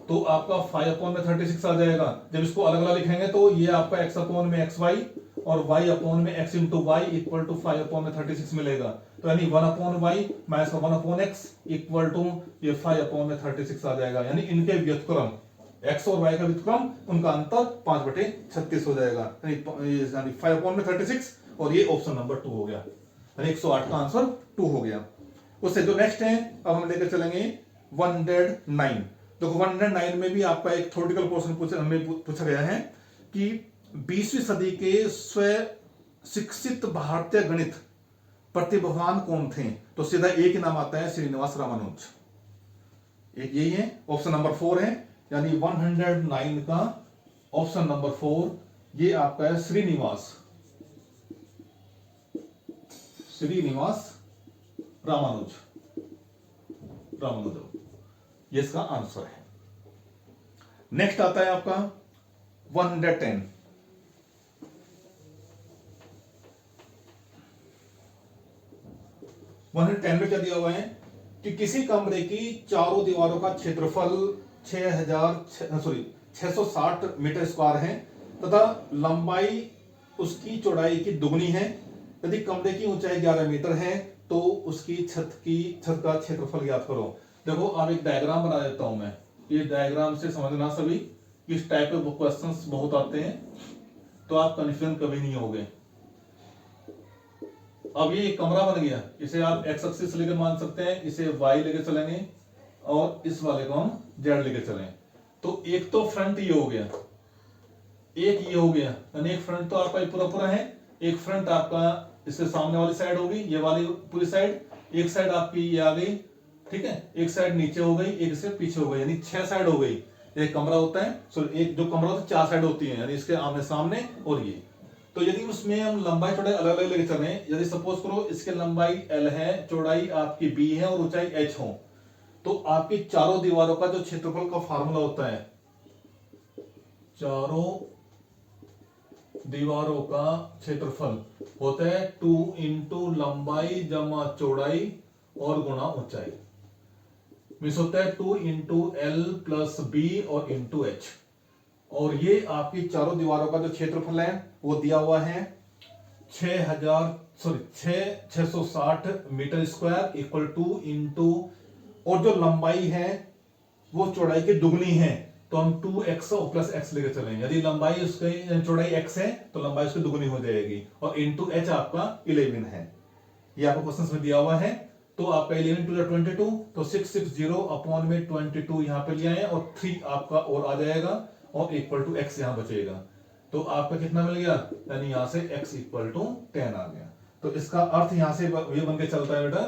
तो आपका 5 अपॉन में 36 आ जाएगा। जब इसको अलग अलग लिखेंगे तो ये आपका x अपॉन में एक्स वाई और y अपॉन में x into Y equal to 5 upon में 36 मिलेगा। तो यानी 1 upon Y minus 1 upon X equal to ये 5 अपॉन में 36 आ जाएगा। यानी इनके व्युत्क्रम x और y का व्युत्क्रम उनका अंतर 5/36 हो जाएगा, यानी 5 अपॉन में 36 और ये ऑप्शन नंबर 2 हो गया, यानी 108 का आंसर 2 हो गया। उससे जो नेक्स्ट है अब हम लेकर चलेंगे 109। देखो 109 में भी आपका एक थ्योरेटिकल क्वेश्चन हमें पूछा गया है कि 20वीं सदी के स्व शिक्षित भारतीय गणित प्रतिभावान कौन थे। तो सीधा एक ही नाम आता है, श्रीनिवास रामानुज। एक यही है, ऑप्शन नंबर 4 है, यानी 109 का ऑप्शन नंबर 4 ये आपका है श्रीनिवास रामानुज। ये इसका आंसर है। नेक्स्ट आता है आपका 110। 110 में क्या दिया हुआ है कि किसी कमरे की चारों दीवारों का क्षेत्रफल 660 मीटर स्क्वायर है तथा लंबाई उसकी चौड़ाई की दुगनी है। यदि कमरे की ऊंचाई 11 मीटर है तो उसकी छत का क्षेत्रफल ज्ञात करो। देखो अब एक डायग्राम बना देता हूं मैं, ये डायग्राम से समझना सभी, इस टाइप के क्वेश्चंस बहुत आते हैं तो आप कंफ्यूजन कभी नहीं होगे। अब ये एक कमरा बन गया, इसे आप एक्स एक्सिस लेकर मान सकते हैं, इसे वाई लेकर चलेंगे और इस वाले को हम जेड लेकर चलें। तो एक तो फ्रंट ये हो गया, एक ये हो गया, यानी एक फ्रंट तो आपका पूरा है, एक फ्रंट आपका इसके सामने वाली साइड होगी, ये वाली पूरी साइड, एक साइड आपकी ये आ गई, ठीक है, एक साइड नीचे हो गई, एक से पीछे हो गई, यानी 6 साइड हो गई। एक कमरा होता है, एक जो कमरा होता है 4 साइड होती है, यानी इसके आमने सामने और ये। तो यदि उसमें हम लंबाई चौड़ाई अलग अलग लेके चले, यदि सपोज करो इसके लंबाई l है, चौड़ाई आपकी b है और ऊंचाई h हो, तो आपकी चारों दीवारों का जो क्षेत्रफल का फार्मूला होता है, चारों दीवारों का क्षेत्रफल होता है 2 इंटू लंबाई जमा चौड़ाई और गुणा ऊंचाई, मिस होता है 2 इंटू एल प्लस बी और इंटू एच। और ये आपकी चारों दीवारों का जो क्षेत्रफल है वो दिया हुआ है 660 मीटर स्क्वायर इक्वल 2 इंटू, और जो लंबाई है वो चौड़ाई की दुगनी है, तो हम 2x प्लस x लेकर चलेंगे। यदि लंबाई उसकी चौड़ाई x है तो लंबाई उसकी दुगनी हो जाएगी, और इंटू h आपका 11 है। ये आपको क्वेश्चन में दिया हुआ है। तो आपका 11 टू 22, तो 660 अपॉन में 22 यहां पे लिया है और 3 आपका और आ जाएगा और इक्वल टू x यहां बचेगा। तो आपका कितना मिल गया, यानी यहां से x इक्वल टू 10 आ गया। तो इसका अर्थ यहां से ये बन के चलता है बेटा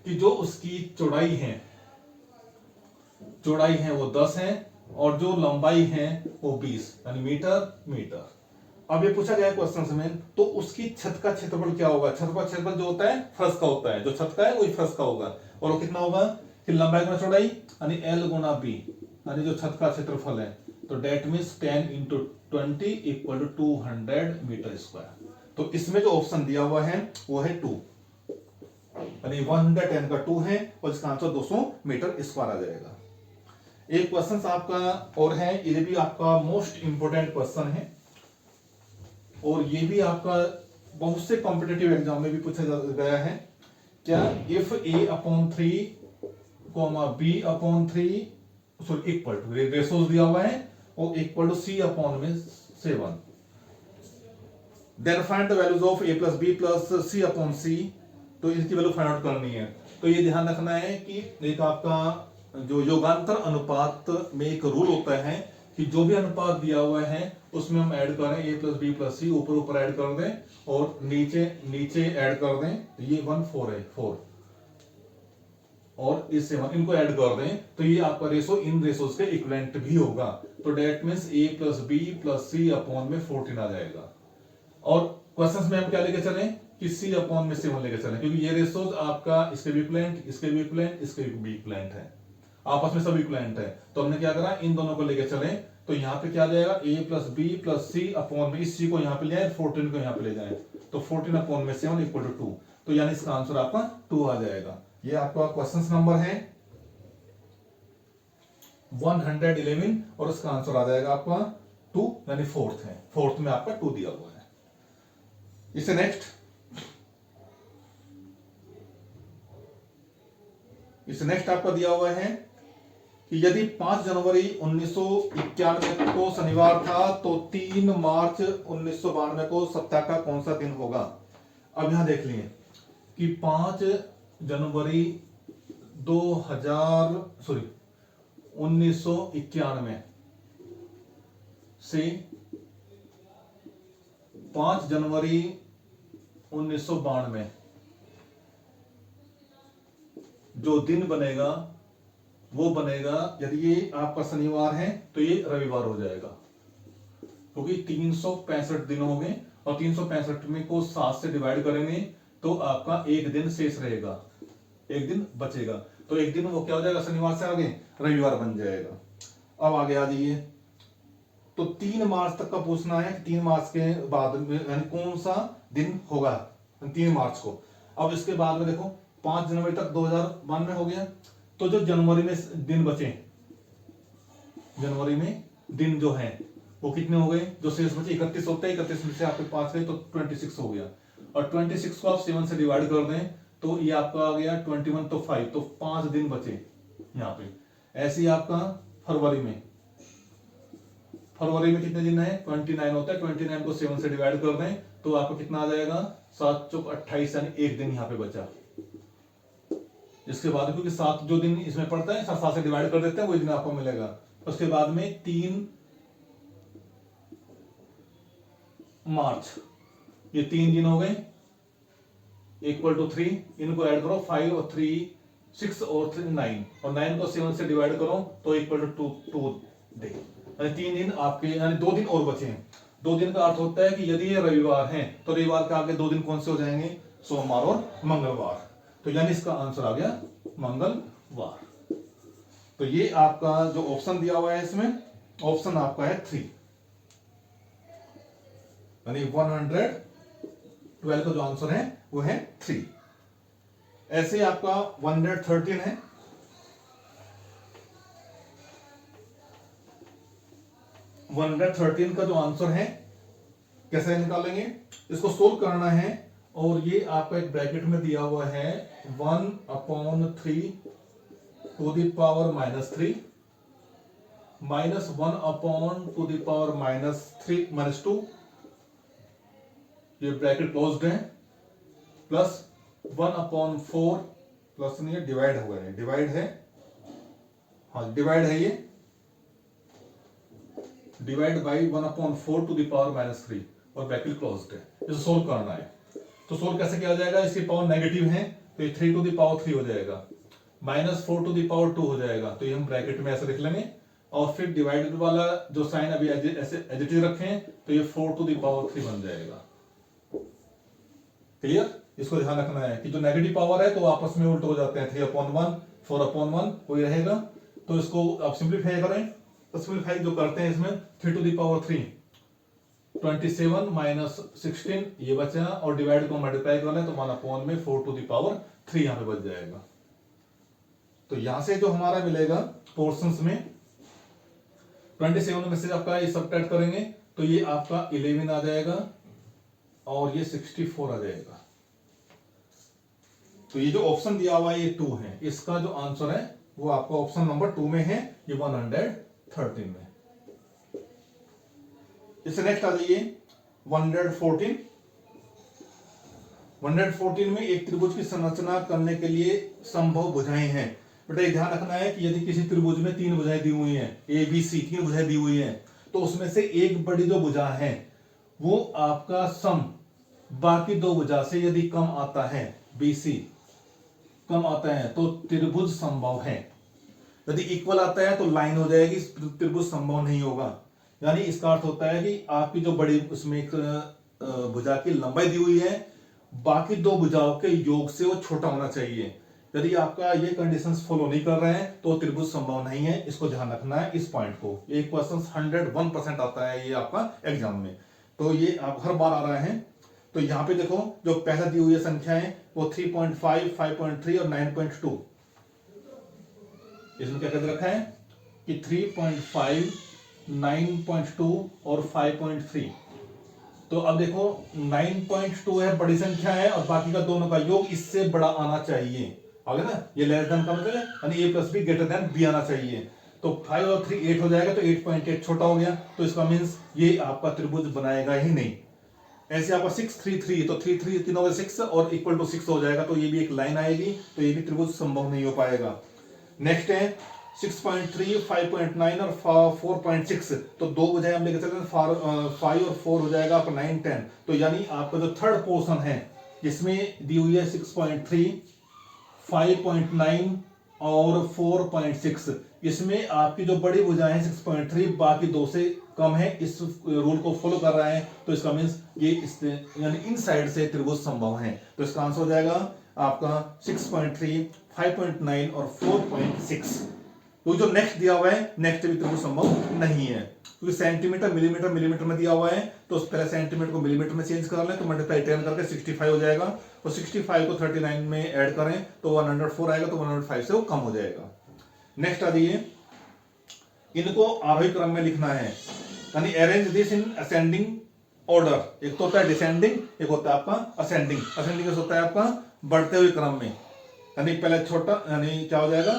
कि जो उसकी चौड़ाई है वो 10 है और जो लंबाई है वो 20, यानी मीटर। अब ये पूछा गया क्वेश्चन में, तो उसकी छत का क्षेत्रफल क्या होगा। छत का क्षेत्रफल जो होता है फर्श का होता है, जो छत का है वही फर्श का होगा, और वो कितना होगा कि लंबाई गुना चौड़ाई यानी l गुना b, यानी जो छत का क्षेत्रफल है, तो that means 10 into 20 equal to 200 meter square. तो इसमें जो ऑप्शन दिया हुआ है वो है 2, यानी 110 का 2 है और इसका आंसर 200 मीटर स्क्वायर आ जाएगा। एक क्वेश्चन आपका और है, ये भी आपका मोस्ट इंपोर्टेंट क्वेश्चन है और ये भी आपका बहुत से कॉम्पिटिटिव एग्जाम में भी पूछा गया है। क्या if a upon 3 b upon 3 sorry equal to, ratios दिया हुआ है और इक्वल टू c अपॉन में 7, then find the values of a plus b plus c upon c। तो इसकी वैल्यू फाइंड आउट करनी है। तो ये ध्यान रखना है कि एक आपका जो योगांतर अनुपात में एक रूल होता है कि जो भी अनुपात दिया हुआ है उसमें हम ऐड करें a प्लस बी प्लस सी, ऊपर ऐड कर दें और नीचे ऐड कर दें। तो ये 1 4 है, 4 और इस 7 इनको ऐड कर दें तो ये आपका रेशो इन रेशोस के इक्विवेलेंट भी होगा। तो that means a plus B plus C upon में 14 आ जाएगा। और क्वेश्चंस में हम क्या लेके चलें कि c अपॉन में 7 लेके चलें, क्योंकि ये रेशोस आपका इसके भी इक्विवेलेंट है, आपस में सब इक्विवेलेंट है। तो हमने क्या करा, इन दोनों को लेके चले तो यहाँ पे क्या आ जाएगा, a plus B plus C upon में, इस c को यहाँ पे ले आए, 14 को यहाँ पे ले जाए, तो 14 अपॉन में 7 इक्वल टू 2। तो यानी इसका आंसर आपका 2 आ जाएगा। ये आपका क्वेश्चन नंबर है 111 और इसका आंसर आ जाएगा आपका 2, यानी फोर्थ है, फोर्थ में आपका 2 दिया हुआ है। इससे नेक्स्ट आपका दिया हुआ है कि यदि 5 जनवरी 1991 को शनिवार था तो 3 मार्च 1992 को सप्ताह का कौन सा दिन होगा। अब यहां देख लिए कि 5 जनवरी 1991 से 5 जनवरी 1992 जो दिन बनेगा वो बनेगा, यदि ये आपका शनिवार है तो ये रविवार हो जाएगा, क्योंकि 365 दिन हो गए और 365 में को 7 से डिवाइड करेंगे तो आपका एक दिन शेष रहेगा, एक दिन बचेगा, तो एक दिन वो क्या हो जाएगा, शनिवार से आगे रविवार बन जाएगा। अब आगे आ जाइए, तो 3 मार्च तक का पूछना है, 3 मार्च के बाद में यानी कौन सा दिन होगा 3 मार्च को। अब इसके बाद में देखो 5 जनवरी तक 2092 हो गया, तो जो जनवरी में दिन बचे, जनवरी में दिन जो है वो कितने हो गए, जो शेष बचे 31 होते हैं, 31 में से आपके 5 गए तो 26 हो गया, और 26 को आप 7 से डिवाइड कर दें तो ये आपका आ गया 21, तो 5, तो 5 दिन बचे यहाँ पे। ऐसे ही आपका फरवरी में कितने दिन है, 29 होता है, 29 को 7 से डिवाइड कर दें तो आपको कितना आ जाएगा, 7 चौक 28, यानी एक दिन यहाँ पे बचा। इसके बाद क्योंकि 7 जो दिन इसमें पड़ता है 7 से डिवाइड कर देते हैं वही दिन आपको मिलेगा। उसके बाद में 3 मार्च, ये 3 दिन हो गए इक्वल टू 3, इनको ऐड करो 5 और 3 6 और 3 9, और 9 को 7 से डिवाइड करो तो इक्वल टू 2 डे, यानी 3 दिन आपके, यानी 2 दिन और बचे हैं। 2 दिन का अर्थ होता है कि यदि ये रविवार है तो रविवार के आगे 2 दिन कौन से हो जाएंगे, सोमवार और मंगलवार, तो यानी इसका आंसर आ गया मंगलवार। तो ये आपका जो ऑप्शन दिया हुआ है इसमें ऑप्शन आपका है 3, यानी 112 का जो आंसर है वो है 3। ऐसे आपका 113 है, 113 का जो आंसर है कैसे निकालेंगे, इसको सोल्व करना है, और ये आपका एक ब्रैकेट में दिया हुआ है 1/3 टू द पावर -3 माइनस 1/2 -2, ये ब्रैकेट क्लोज्ड है, प्लस 1/4 प्लस नहीं है, डिवाइड हुआ है, डिवाइड है, हाँ डिवाइड है, ये divide by 1/4 to the power -3 और ब्रैकेट क्लोज्ड है। इसे सोल्व करना है, तो सोल्व कैसे किया जाएगा, इसकी पावर नेगेटिव है तो ये 3 टू द पावर 3 हो जाएगा, -4 टू द पावर 2 हो जाएगा, तो ये हम ब्रैकेट में ऐसे लिख लेंगे, और फिर डिवाइडेड वाला जो साइन अभी ऐसे एज इट इज रखें तो ये 4 टू द पावर 3 बन जाएगा। क्लियर, इसको ध्यान रखना है कि जो नेगेटिव पावर है तो आपस में उल्ट हो जाते हैं, 3/1 4/1 वही रहेगा, तो इसको आप सिंप्लीफाई करें, तो सिंप्लीफाई जो करते हैं इसमें 3 टू द पावर 3 27 माइनस 16 ये बचा, और डिवाइड को मल्टीप्लाई कर लें तो 1/4 में 4 टू द पावर 3 यहां पे बच जाएगा। तो यहां से जो हमारा मिलेगा पोर्शंस में 27 में से आपका ये सब्ट्रैक्ट करेंगे तो ये आपका 11 आ जाएगा और ये 64 आ जाएगा। तो ये जो ऑप्शन दिया हुआ है ये 2 है, इसका जो आंसर है वो आपका ऑप्शन नंबर 2 में है, ये 113 में। इससे नेक्स्ट आ जाइए 114। 114 में एक त्रिभुज की संरचना करने के लिए संभव भुजाएं हैं। बेटा ये ध्यान रखना है कि यदि किसी त्रिभुज में 3 भुजाएं दी हुई हैं, ए बी सी 3 भुजाएं दी हुई हैं, तो उसमें से एक बड़ी जो भुजा है वो आपका सम बाकी 2 भुजा से यदि कम आता है, बी सी कम आता है तो त्रिभुज संभव है। यदि इक्वल आता है तो लाइन हो जाएगी, त्रिभुज संभव नहीं होगा। यानी इसका अर्थ होता है कि आपकी जो बड़ी उसमें एक भुजा की लंबाई दी हुई है, बाकी 2 भुजाओं के योग से वो छोटा होना चाहिए। यदि आपका ये कंडीशंस फॉलो नहीं कर रहे हैं तो त्रिभुज संभव नहीं है, इसको ध्यान रखना है इस पॉइंट को। ये क्वेश्चन 101% आता है ये आपका एग्जाम में, तो ये आप हर बार आ रहे हैं। तो यहाँ पे देखो जो पहला दी हुई संख्या है वो 3.5, 5.3 और 9.2। इसमें क्या कर रखा है कि 3.5, 9.2 और 5.3। तो अब देखो 9.2 है, बड़ी संख्या है, और बाकी का दोनों का योग इससे बड़ा आना चाहिए। आ गया ना, ये लेस देन का मतलब है, यानी A plus B greater than B आना चाहिए। तो 5 और 3 8 हो जाएगा, तो 8.8 छोटा हो गया, तो इसका मीन्स ये आपका त्रिभुज बनाएगा ही नहीं। ऐसे आपका 6 3 3, तो 3 3 तीनों 6 और इक्वल टू 6 हो जाएगा, तो ये भी एक लाइन आएगी, तो ये भी त्रिभुज संभव नहीं हो पाएगा। नेक्स्ट है 6.3, 5.9 और 4.6, तो दो बजाय हम लेकर चलते हैं 5 और 4 हो जाएगा आपका 9 10। तो यानी आपका जो थर्ड पोर्शन है जिसमें दी हुई है 6.3, 5.9 और 4.6, इसमें आपकी जो बड़ी भुजाएं हैं 6.3 बाकी दो से कम है, इस रूल को फॉलो कर रहा है, तो इसका मीन्स ये यानी इन साइड से त्रिभुज संभव है। तो इसका आंसर हो जाएगा आपका 6.3, 5.9 और 4.6। तो जो नेक्स्ट दिया हुआ है नेक्स्ट भी त्रिभुज संभव नहीं है, क्योंकि सेंटीमीटर मिलीमीटर मिलीमीटर में दिया हुआ है, तो पहले सेंटीमीटर को मिलीमीटर में चेंज कर लें, तो मल्टीप्लाई 10 करके 65 हो जाएगा। तो 65 को 39 में ऐड करें तो 104 आएगा, तो 105 से वो कम हो जाएगा। नेक्स्ट आ जाइए, इनको आरोही क्रम में लिखना है, यानी arrange this in ascending order. एक तो होता है डिसेंडिंग, एक होता है आपका असेंडिंग। असेंडिंग होता है आपका बढ़ते हुए क्रम में, यानी पहले छोटा, यानी क्या हो जाएगा,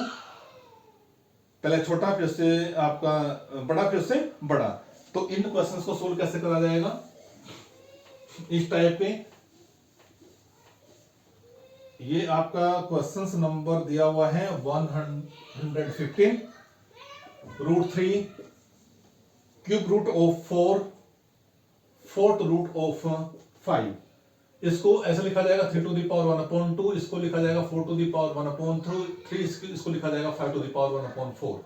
पहले छोटा फिर से आपका बड़ा फिर से बड़ा। तो इन क्वेश्चंस को सोल्व कैसे करा जाएगा, इस टाइप पे ये आपका क्वेश्चंस नंबर दिया हुआ है 115, √3, cube root of 4, fourth root of 5। इसको ऐसे लिखा जाएगा 3 to the power 1/2, इसको लिखा जाएगा 4 to the power 1/3, इसको लिखा जाएगा 5 to the power 1/4।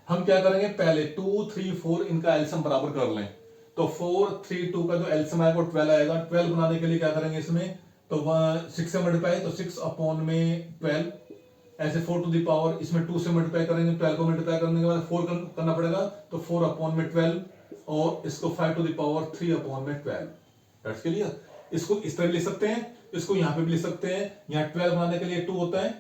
हम क्या करेंगे, पहले 2 3 4 इनका एलसीएम बराबर कर लें। तो 4 3 2 का जो एलसीएम आएगा वो 12 आएगा। 12 बनाने के लिए क्या करेंगे इसमें, तो 6 से मल्टीप्लाई, तो 6 अपॉन में 12, ऐसे 4 to the पावर, इसमें 2 से मल्टीप्लाई करेंगे, 12 को मल्टीप्लाई करने के बाद 4 करना पड़ेगा, तो 4 अपॉन में 12, और इसको 5 to the पावर 3 अपॉन में 12। That's clear. इसको इस तरह लिख सकते हैं, इसको यहाँ पे भी लिख सकते हैं। यहाँ 12 बनाने के लिए 2 होता है,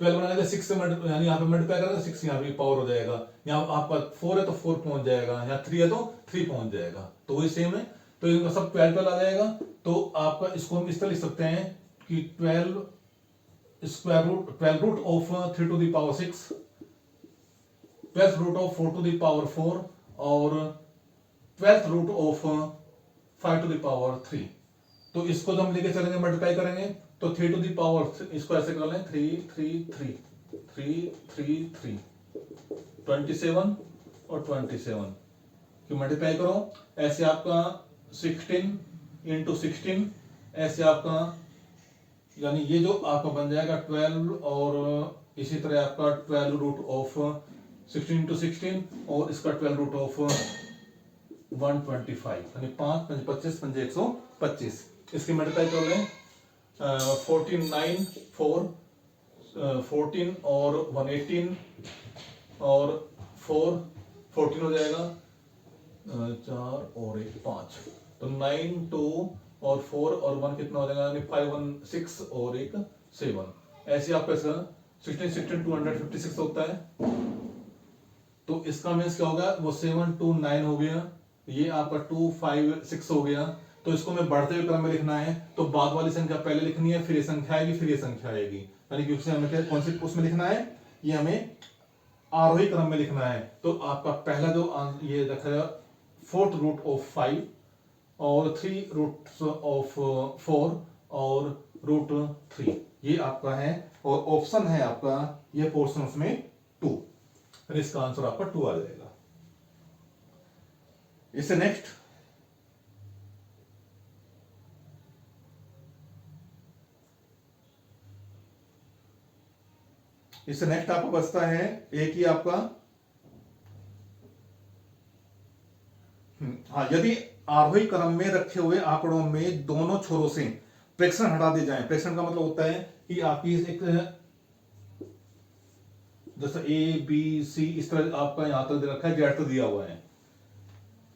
12 बनाने के लिए 6 से यानी यहाँ पे मल्टीप्लाई करेंगे, 6 यहाँ पे पावर हो जाएगा। यहाँ आपका 4 है तो 4 पहुंच जाएगा, यहाँ 3 है तो 3 पहुंच जाएगा, तो वही सेम है। तो इनका सब 12 आ जाएगा। तो आपका इसको हम इस तरह लिख सकते हैं कि 12 root of 3 to the power 6, 12th root of 4 to the power 4, और 12th root of 5 to the power 3। तो इसको जब हम लेके चलेंगे मल्टीप्लाई करेंगे, तो 3 to the पावर, इसको ऐसे कर लें 3 3 3 3 3 3, 27 और 27 की मल्टीप्लाई करो, ऐसे आपका 16 इंटू 16, ऐसे आपका यानी ये जो आपका बन जाएगा 12, और इसी तरह आपका 12 रूट ऑफ 16 इंटू 16, और इसका 12 रूट ऑफ 125, यानी 5 5 25 5 125। इसकी मल्टीप्लाई कर लें 14 9 4 14 और 118 और 4 14 हो जाएगा, 4 और 1 5, तो 9 2 और 4 और 1 कितना हो जाएगा, यानी 5 1 6 और 1 7। ऐसे आपका इसका 16 16 256 होता है। तो इसका मीन्स क्या होगा, वो 7 2 9 हो गया, ये आपका 2 5 6 हो गया। तो इसको हमें बढ़ते हुए क्रम में लिखना है, तो बाद वाली संख्या पहले लिखनी है, फिर ये संख्या आएगी, फिर ये संख्या आएगी, यानी कि उसे हमें कौन सी उसमें लिखना है, ये हमें आरोही क्रम में लिखना है। तो आपका पहला जो ये रखा 4th रूट ऑफ 5 और 3 रूट ऑफ 4 और रूट 3, ये आपका है, और ऑप्शन है आपका ये पोर्शन में 2, इसका आंसर आपका 2 आ जाएगा। इससे नेक्स्ट आपको बचता है एक ही आपका, हाँ, यदि आरोही क्रम में रखे हुए आंकड़ों में दोनों छोरों से फ्रैक्शन हटा दिए जाए। फ्रैक्शन का मतलब होता है कि आपकी एक जैसे ABC इस तरह आपका यहां तक दे रखा है, जेड तक दिया हुआ है।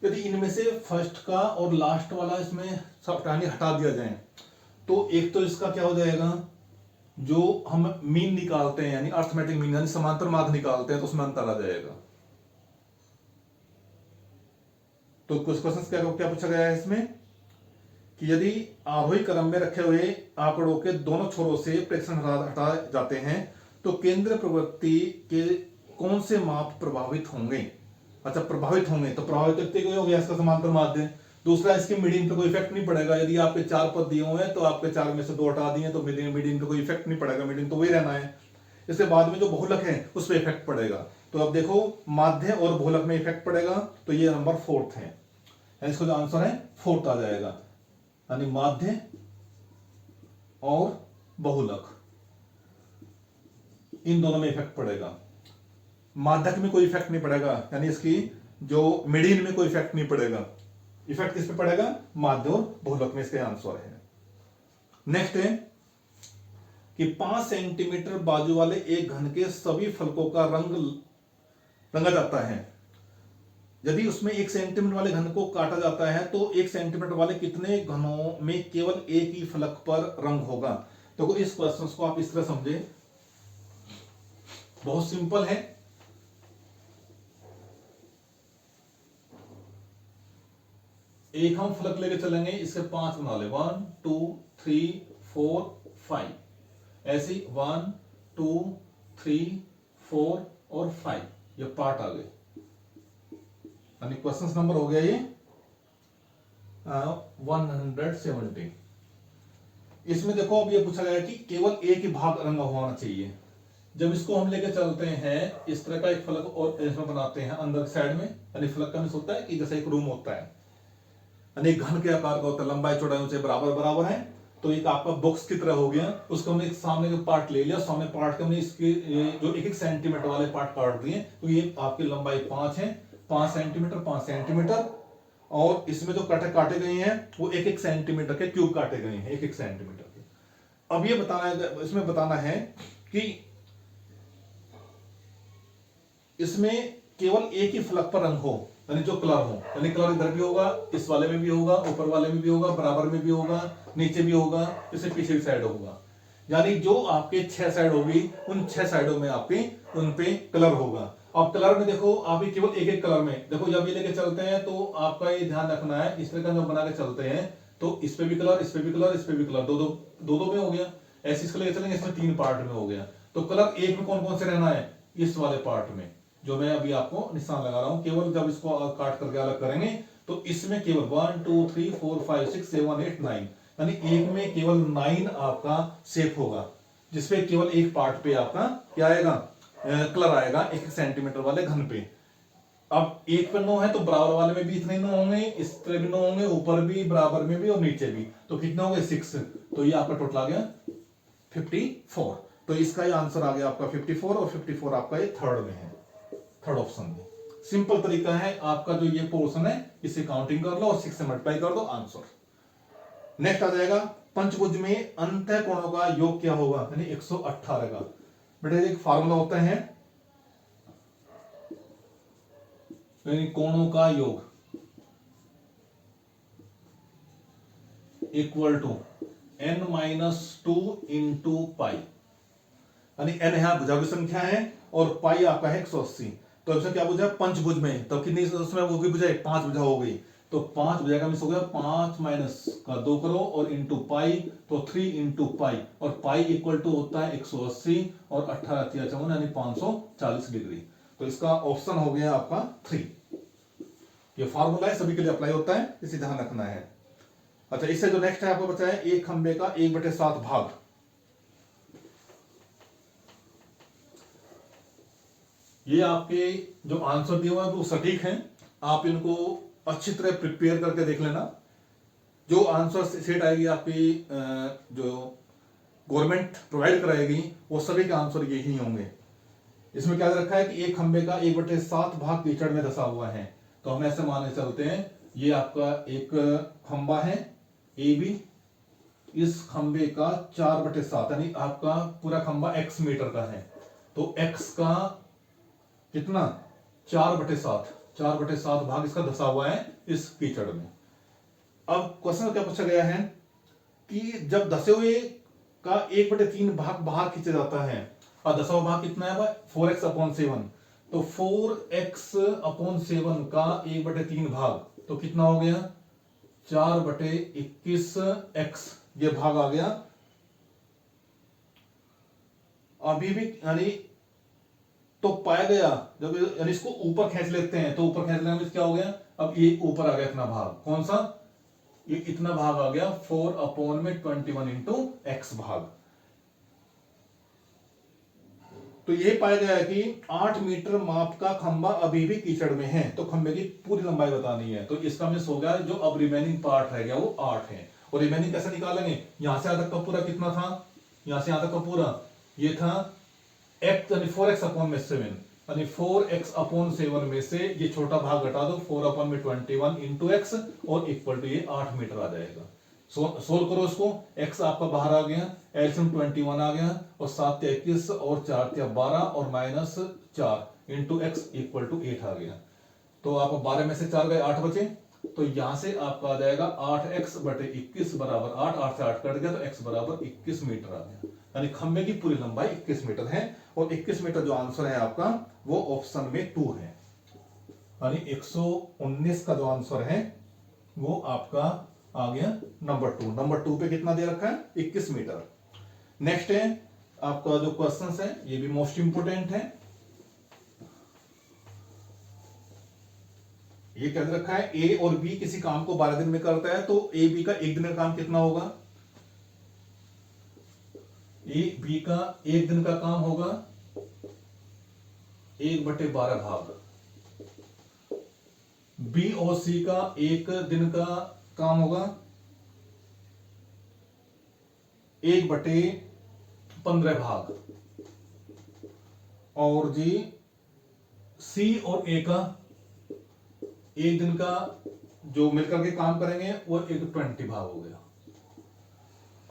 यदि इनमें से फर्स्ट का और लास्ट वाला इसमें सब हटा दिया जाए तो एक तो इसका क्या हो जाएगा, जो हम मीन निकालते हैं यानी अर्थमेटिक मीन यानी समांतर मार्ग निकालते हैं तो उसमें अंतर आ जाएगा। तो कुछ क्वेश्चन क्या क्या पूछा गया है इसमें कि यदि आरोही क्रम में रखे हुए आंकड़ों के दोनों छोरों से प्रेक्षण हटा जाते हैं तो केंद्र प्रवृत्ति के कौन से माप प्रभावित होंगे। अच्छा, प्रभावित होंगे तो प्रभावित हो गया इसका समांतर माध्य। दूसरा, इसके मीडियन पे कोई इफेक्ट नहीं पड़ेगा। यदि आपके 4 पद दिए हुए हैं तो आपके 4 में से 2 हटा दिए तो मीडियन पे कोई इफेक्ट नहीं पड़ेगा, मीडियन तो वही रहना है। इसके बाद में जो बहुलक है उस पर इफेक्ट पड़ेगा। तो अब देखो, माध्य और बहुलक में इफेक्ट पड़ेगा तो ये नंबर 4th है, इसका जो आंसर है 4th आ जाएगा, यानी माध्य और बहुलक इन दोनों में इफेक्ट पड़ेगा। माध्यक में कोई इफेक्ट नहीं पड़ेगा, यानी इसकी जो मीडियन में कोई इफेक्ट नहीं पड़ेगा। इफेक्ट किस पे पड़ेगा, माध्य और बहुलक में। इसका आंसर है। नेक्स्ट है कि 5 सेंटीमीटर बाजू वाले एक घन के सभी फलकों का रंग रंगा जाता है। यदि उसमें 1 सेंटीमीटर वाले घन को काटा जाता है तो 1 सेंटीमीटर वाले कितने घनों में केवल एक ही फलक पर रंग होगा। तो इस क्वेश्चन को आप इस तरह समझे, बहुत सिंपल है। एक हम फलक लेके चलेंगे, इसके 5 बना ले, 1 2 3 4 5, ऐसे 1 2 3 4 और 5 ये पार्ट आ गए, यानी क्वेश्चन नंबर हो गया ये 170। इसमें देखो अब ये पूछा गया कि केवल एक ही भाग रंगा होना चाहिए। जब इसको हम लेके चलते हैं इस तरह का एक फलक और इसमें बनाते हैं अंदर साइड में, यानी फलक का मींस होता है कि जैसे एक रूम होता है, यानी घन के आकार का होता है, लंबाई चौड़ाई ऊंचाई बराबर बराबर है। तो एक आपका बॉक्स की तरह हो गया, उसको हमने एक सामने का पार्ट ले लिया, सामने पार्ट के हमने इसके जो 1 सेंटीमीटर वाले पार्ट काट दिए, तो ये आपकी लंबाई 5 है, 5 सेंटीमीटर 5 सेंटीमीटर, और इसमें जो कटे काटे गए हैं वो 1 सेंटीमीटर के क्यूब काटे गए हैं, 1 सेंटीमीटर के। अब ये बताना है, इसमें बताना है कि इसमें केवल एक ही फलक पर रंग हो, यानी जो कलर हो, यानी कलर इधर भी होगा, इस वाले में भी होगा, ऊपर वाले में भी होगा, बराबर में भी होगा, नीचे भी होगा, इससे पीछे भी साइड होगा। यानी जो आपके 6 साइड होगी उन 6 साइडों में आपके उन पे कलर होगा। अब कलर में देखो, आप केवल एक एक कलर में देखो, जब ये लेके चलते हैं तो आपका ये ध्यान रखना है, इस तरह का जब बना के चलते हैं तो इस पे भी कलर, इस पे भी कलर, इस पे भी कलर, दो में हो गया। ऐसे इसको लेके चलेंगे, इसमें 3 पार्ट में हो गया। तो कलर एक में कौन कौन से रहना है, इस वाले पार्ट में जो मैं अभी आपको निशान लगा रहा हूं। केवल जब इसको काट करके अलग करेंगे तो इसमें केवल 1 2 3 4 5 6 7 8 9, यानी एक में केवल 9 आपका शेप होगा, जिसपे केवल एक पार्ट पे आपका क्या आएगा, कलर आएगा 1 सेंटीमीटर वाले घन पे। अब एक पे 9 है तो बराबर वाले में भी इतने 9 होंगे, इस तरह भी 9 होंगे, ऊपर भी, बराबर में भी और नीचे भी। तो कितने होंगे 6। तो ये आपका टोटल आ गया 54। तो इसका ये आंसर आ गया आपका 54, और 54 आपका ये थर्ड में है, थर्ड ऑप्शन में। सिंपल तरीका है आपका, जो ये पोर्शन है इसे काउंटिंग कर लो और 6 से मल्टीप्लाई कर दो, आंसर। नेक्स्ट आ जाएगा पंचभुज में अंतः कोणों का योग क्या होगा, यानी 118 का। बेटे एक फार्मूला होता है, यानी कोणों का योग equal to n-2 into pi, यानी n यहां भुजा की संख्या है और पाई आपका है 180। तो इसमें क्या बुझा, पंचभुज में तो कितनी उसमें वो भी बुझा, 5 भुजा हो गई। तो 5 भुजा का मिस हो गया, 5 माइनस का 2 करो और इंटू पाई, तो 3 इंटू पाई, और पाई इक्वल टू होता है 180 और 18 यानी 540 डिग्री। तो इसका ऑप्शन हो गया आपका 3। ये फार्मूला है, सभी के लिए अप्लाई होता है, इसे ध्यान रखना है। अच्छा, इससे जो नेक्स्ट है आपको बचा है एक खंबे का 1/7 भाग। ये आपके जो आंसर दिए हुए हैं वो सटीक हैं, आप इनको अच्छी तरह प्रिपेयर करके देख लेना। जो आंसर सेट आएगी आपकी जो गवर्नमेंट प्रोवाइड कराएगी वो सभी के आंसर यही होंगे। इसमें क्या रखा है कि एक खंबे का 1/7 भाग कीचड़ में धसा हुआ है। तो हम ऐसे माने चलते हैं, ये आपका एक खंबा है ए बी, इस खंबे का 4/7 यानी आपका पूरा खंबा x मीटर का है, तो x का कितना 4/7, 4/7 भाग इसका धसा हुआ है इस कीचड़ में। अब क्वेश्चन में क्या पूछा गया है कि जब धसे हुए का 1/3 भाग बाहर खींचा जाता है और धसा हुआ भाग कितना है भाई 4x/7, तो 4x/7 का 1/3 भाग तो कितना हो गया 4/21x, ये भाग आ गया। अभी भी यानी तो पाया गया जब यानी इसको ऊपर खींच लेते हैं तो ऊपर खींच लेने में क्या हो गया, अब ये ऊपर आ गया इतना भाग, कौन सा ये इतना भाग आ गया 4/21 इंटू एक्स भाग। तो ये पाया गया है कि 8 मीटर माप का खंबा अभी भी कीचड़ में है, तो खंबे की पूरी लंबाई बतानी है। तो इसका मिस हो गया जो अब रिमेनिंग पार्ट रह गया वो 8 है। और रिमेनिंग कैसे निकालेंगे, यहां से यहां तक का पूरा कितना था, यहां से यहां तक का पूरा ये था x यानी 4x/7 यानी 4x/7 में से ये छोटा भाग घटा दो 4/21 इंटू एक्स और इक्वल टू ये 8 मीटर आ जाएगा। सोल्व करो इसको, x आपका बाहर आ गया, एलसीएम 21 आ गया और 7 × 21 और 4 × 12 और -4 इंटू एक्स इक्वल टू 8 आ गया। तो आप 12 में से 4 गए 8 बचे, तो यहां से आपका आ जाएगा 8x/21 बराबर 8, 8 से 8 कट गया तो x बराबर 21 मीटर आ गया। यानी खंबे की पूरी लंबाई 21 मीटर है और 21 मीटर जो आंसर है आपका वो ऑप्शन में 2 है। यानी 119 का जो आंसर है वो आपका आ गया नंबर 2। नंबर 2 पे कितना दे रखा है 21 मीटर। नेक्स्ट है आपका जो क्वेश्चंस है ये भी मोस्ट इंपोर्टेंट है। ये कह रखा है ए और बी किसी काम को 12 दिन में करता है, तो ए बी का एक दिन का काम कितना होगा, ए बी का एक दिन का काम होगा 1/12 भाग, बी और सी का एक दिन का काम होगा 1/15 भाग, और जी सी और ए का एक दिन का जो मिलकर के काम करेंगे वो 1/20 भाग हो गया।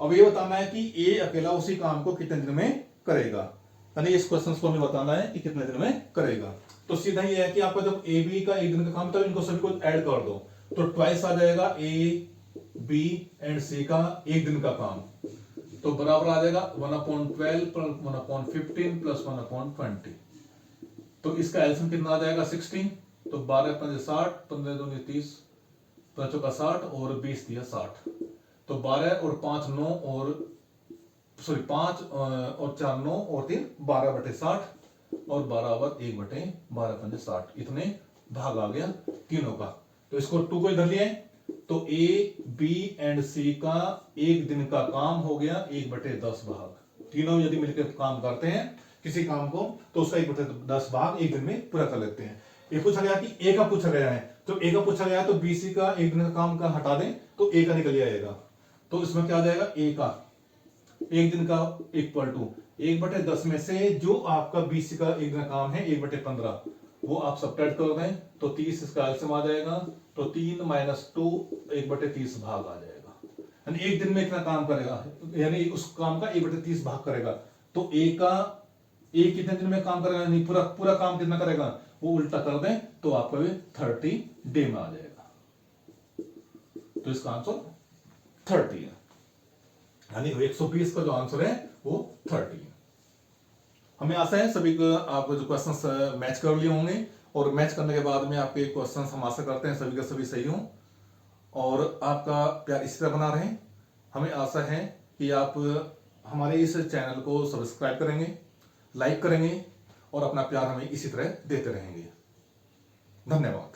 अब ये बताना है कि ए अकेला उसी काम को कितने दिन में करेगा, यानी इस क्वेश्चन को हमें बताना है कि कितने दिन में करेगा। तो सीधा ये है कि आपका जब ए बी का एक दिन का काम तो इनको सभी को ऐड कर दो तो ट्वाइस आ जाएगा ए बी एंड सी का एक दिन का काम, तो बराबर आ जाएगा 1/12 + 1/15 + 1/20। तो इसका एलसीएम कितना आ जाएगा 16, तो 12 × 5 = 60, 15 × 2 = 30, 5 × 60 और 20 दिया 60, तो 12 और 5 9 और 5 और 4 9 और 3 12/60 और 1/1/12 5 60, इतने भाग आ गया तीनों का। तो इसको 2 को इधर लिए तो ए बी एंड सी का एक दिन का काम हो गया 1/10 भाग। तीनों यदि मिलकर काम करते हैं किसी काम को तो उसका 1/10 भाग एक दिन में पूरा कर लेते हैं। ये पूछा गया कि ए का पूछा गया है, तो ए का पूछा गया है तो बी सी का एक दिन का काम का हटा दें तो ए का निकल आएगा। तो इसमें क्या आ जाएगा ए का एक दिन का इक्वल टू 1/10 में से जो आपका बीसी का एक दिन का काम है 1/15 वो आप सबट्रैक्ट कर दें तो 30 इसका एलसीएम आ जाएगा, तो 3 - 2 1/30 भाग आ जाएगा। यानी एक दिन में इतना काम करेगा, यानी उस काम का 1/30 भाग करेगा। तो ए कितने दिन में काम करेगा, नहीं पूरा काम कितना करेगा वो उल्टा कर दें तो आपका 30 डे में आ जाएगा। तो इसका आंसर 30 है, यानी 120 का जो आंसर है वो 30 है। हमें आशा है सभी को आप जो क्वेश्चंस मैच कर लिए होंगे और मैच करने के बाद में आपके क्वेश्चंस हम आशा करते हैं सभी का सभी सही हों और आपका प्यार इसी तरह बना रहे। हमें आशा है कि आप हमारे इस चैनल को सब्सक्राइब करेंगे, लाइक करेंगे और अपना प्यार हमें इसी तरह देते रहेंगे। धन्यवाद।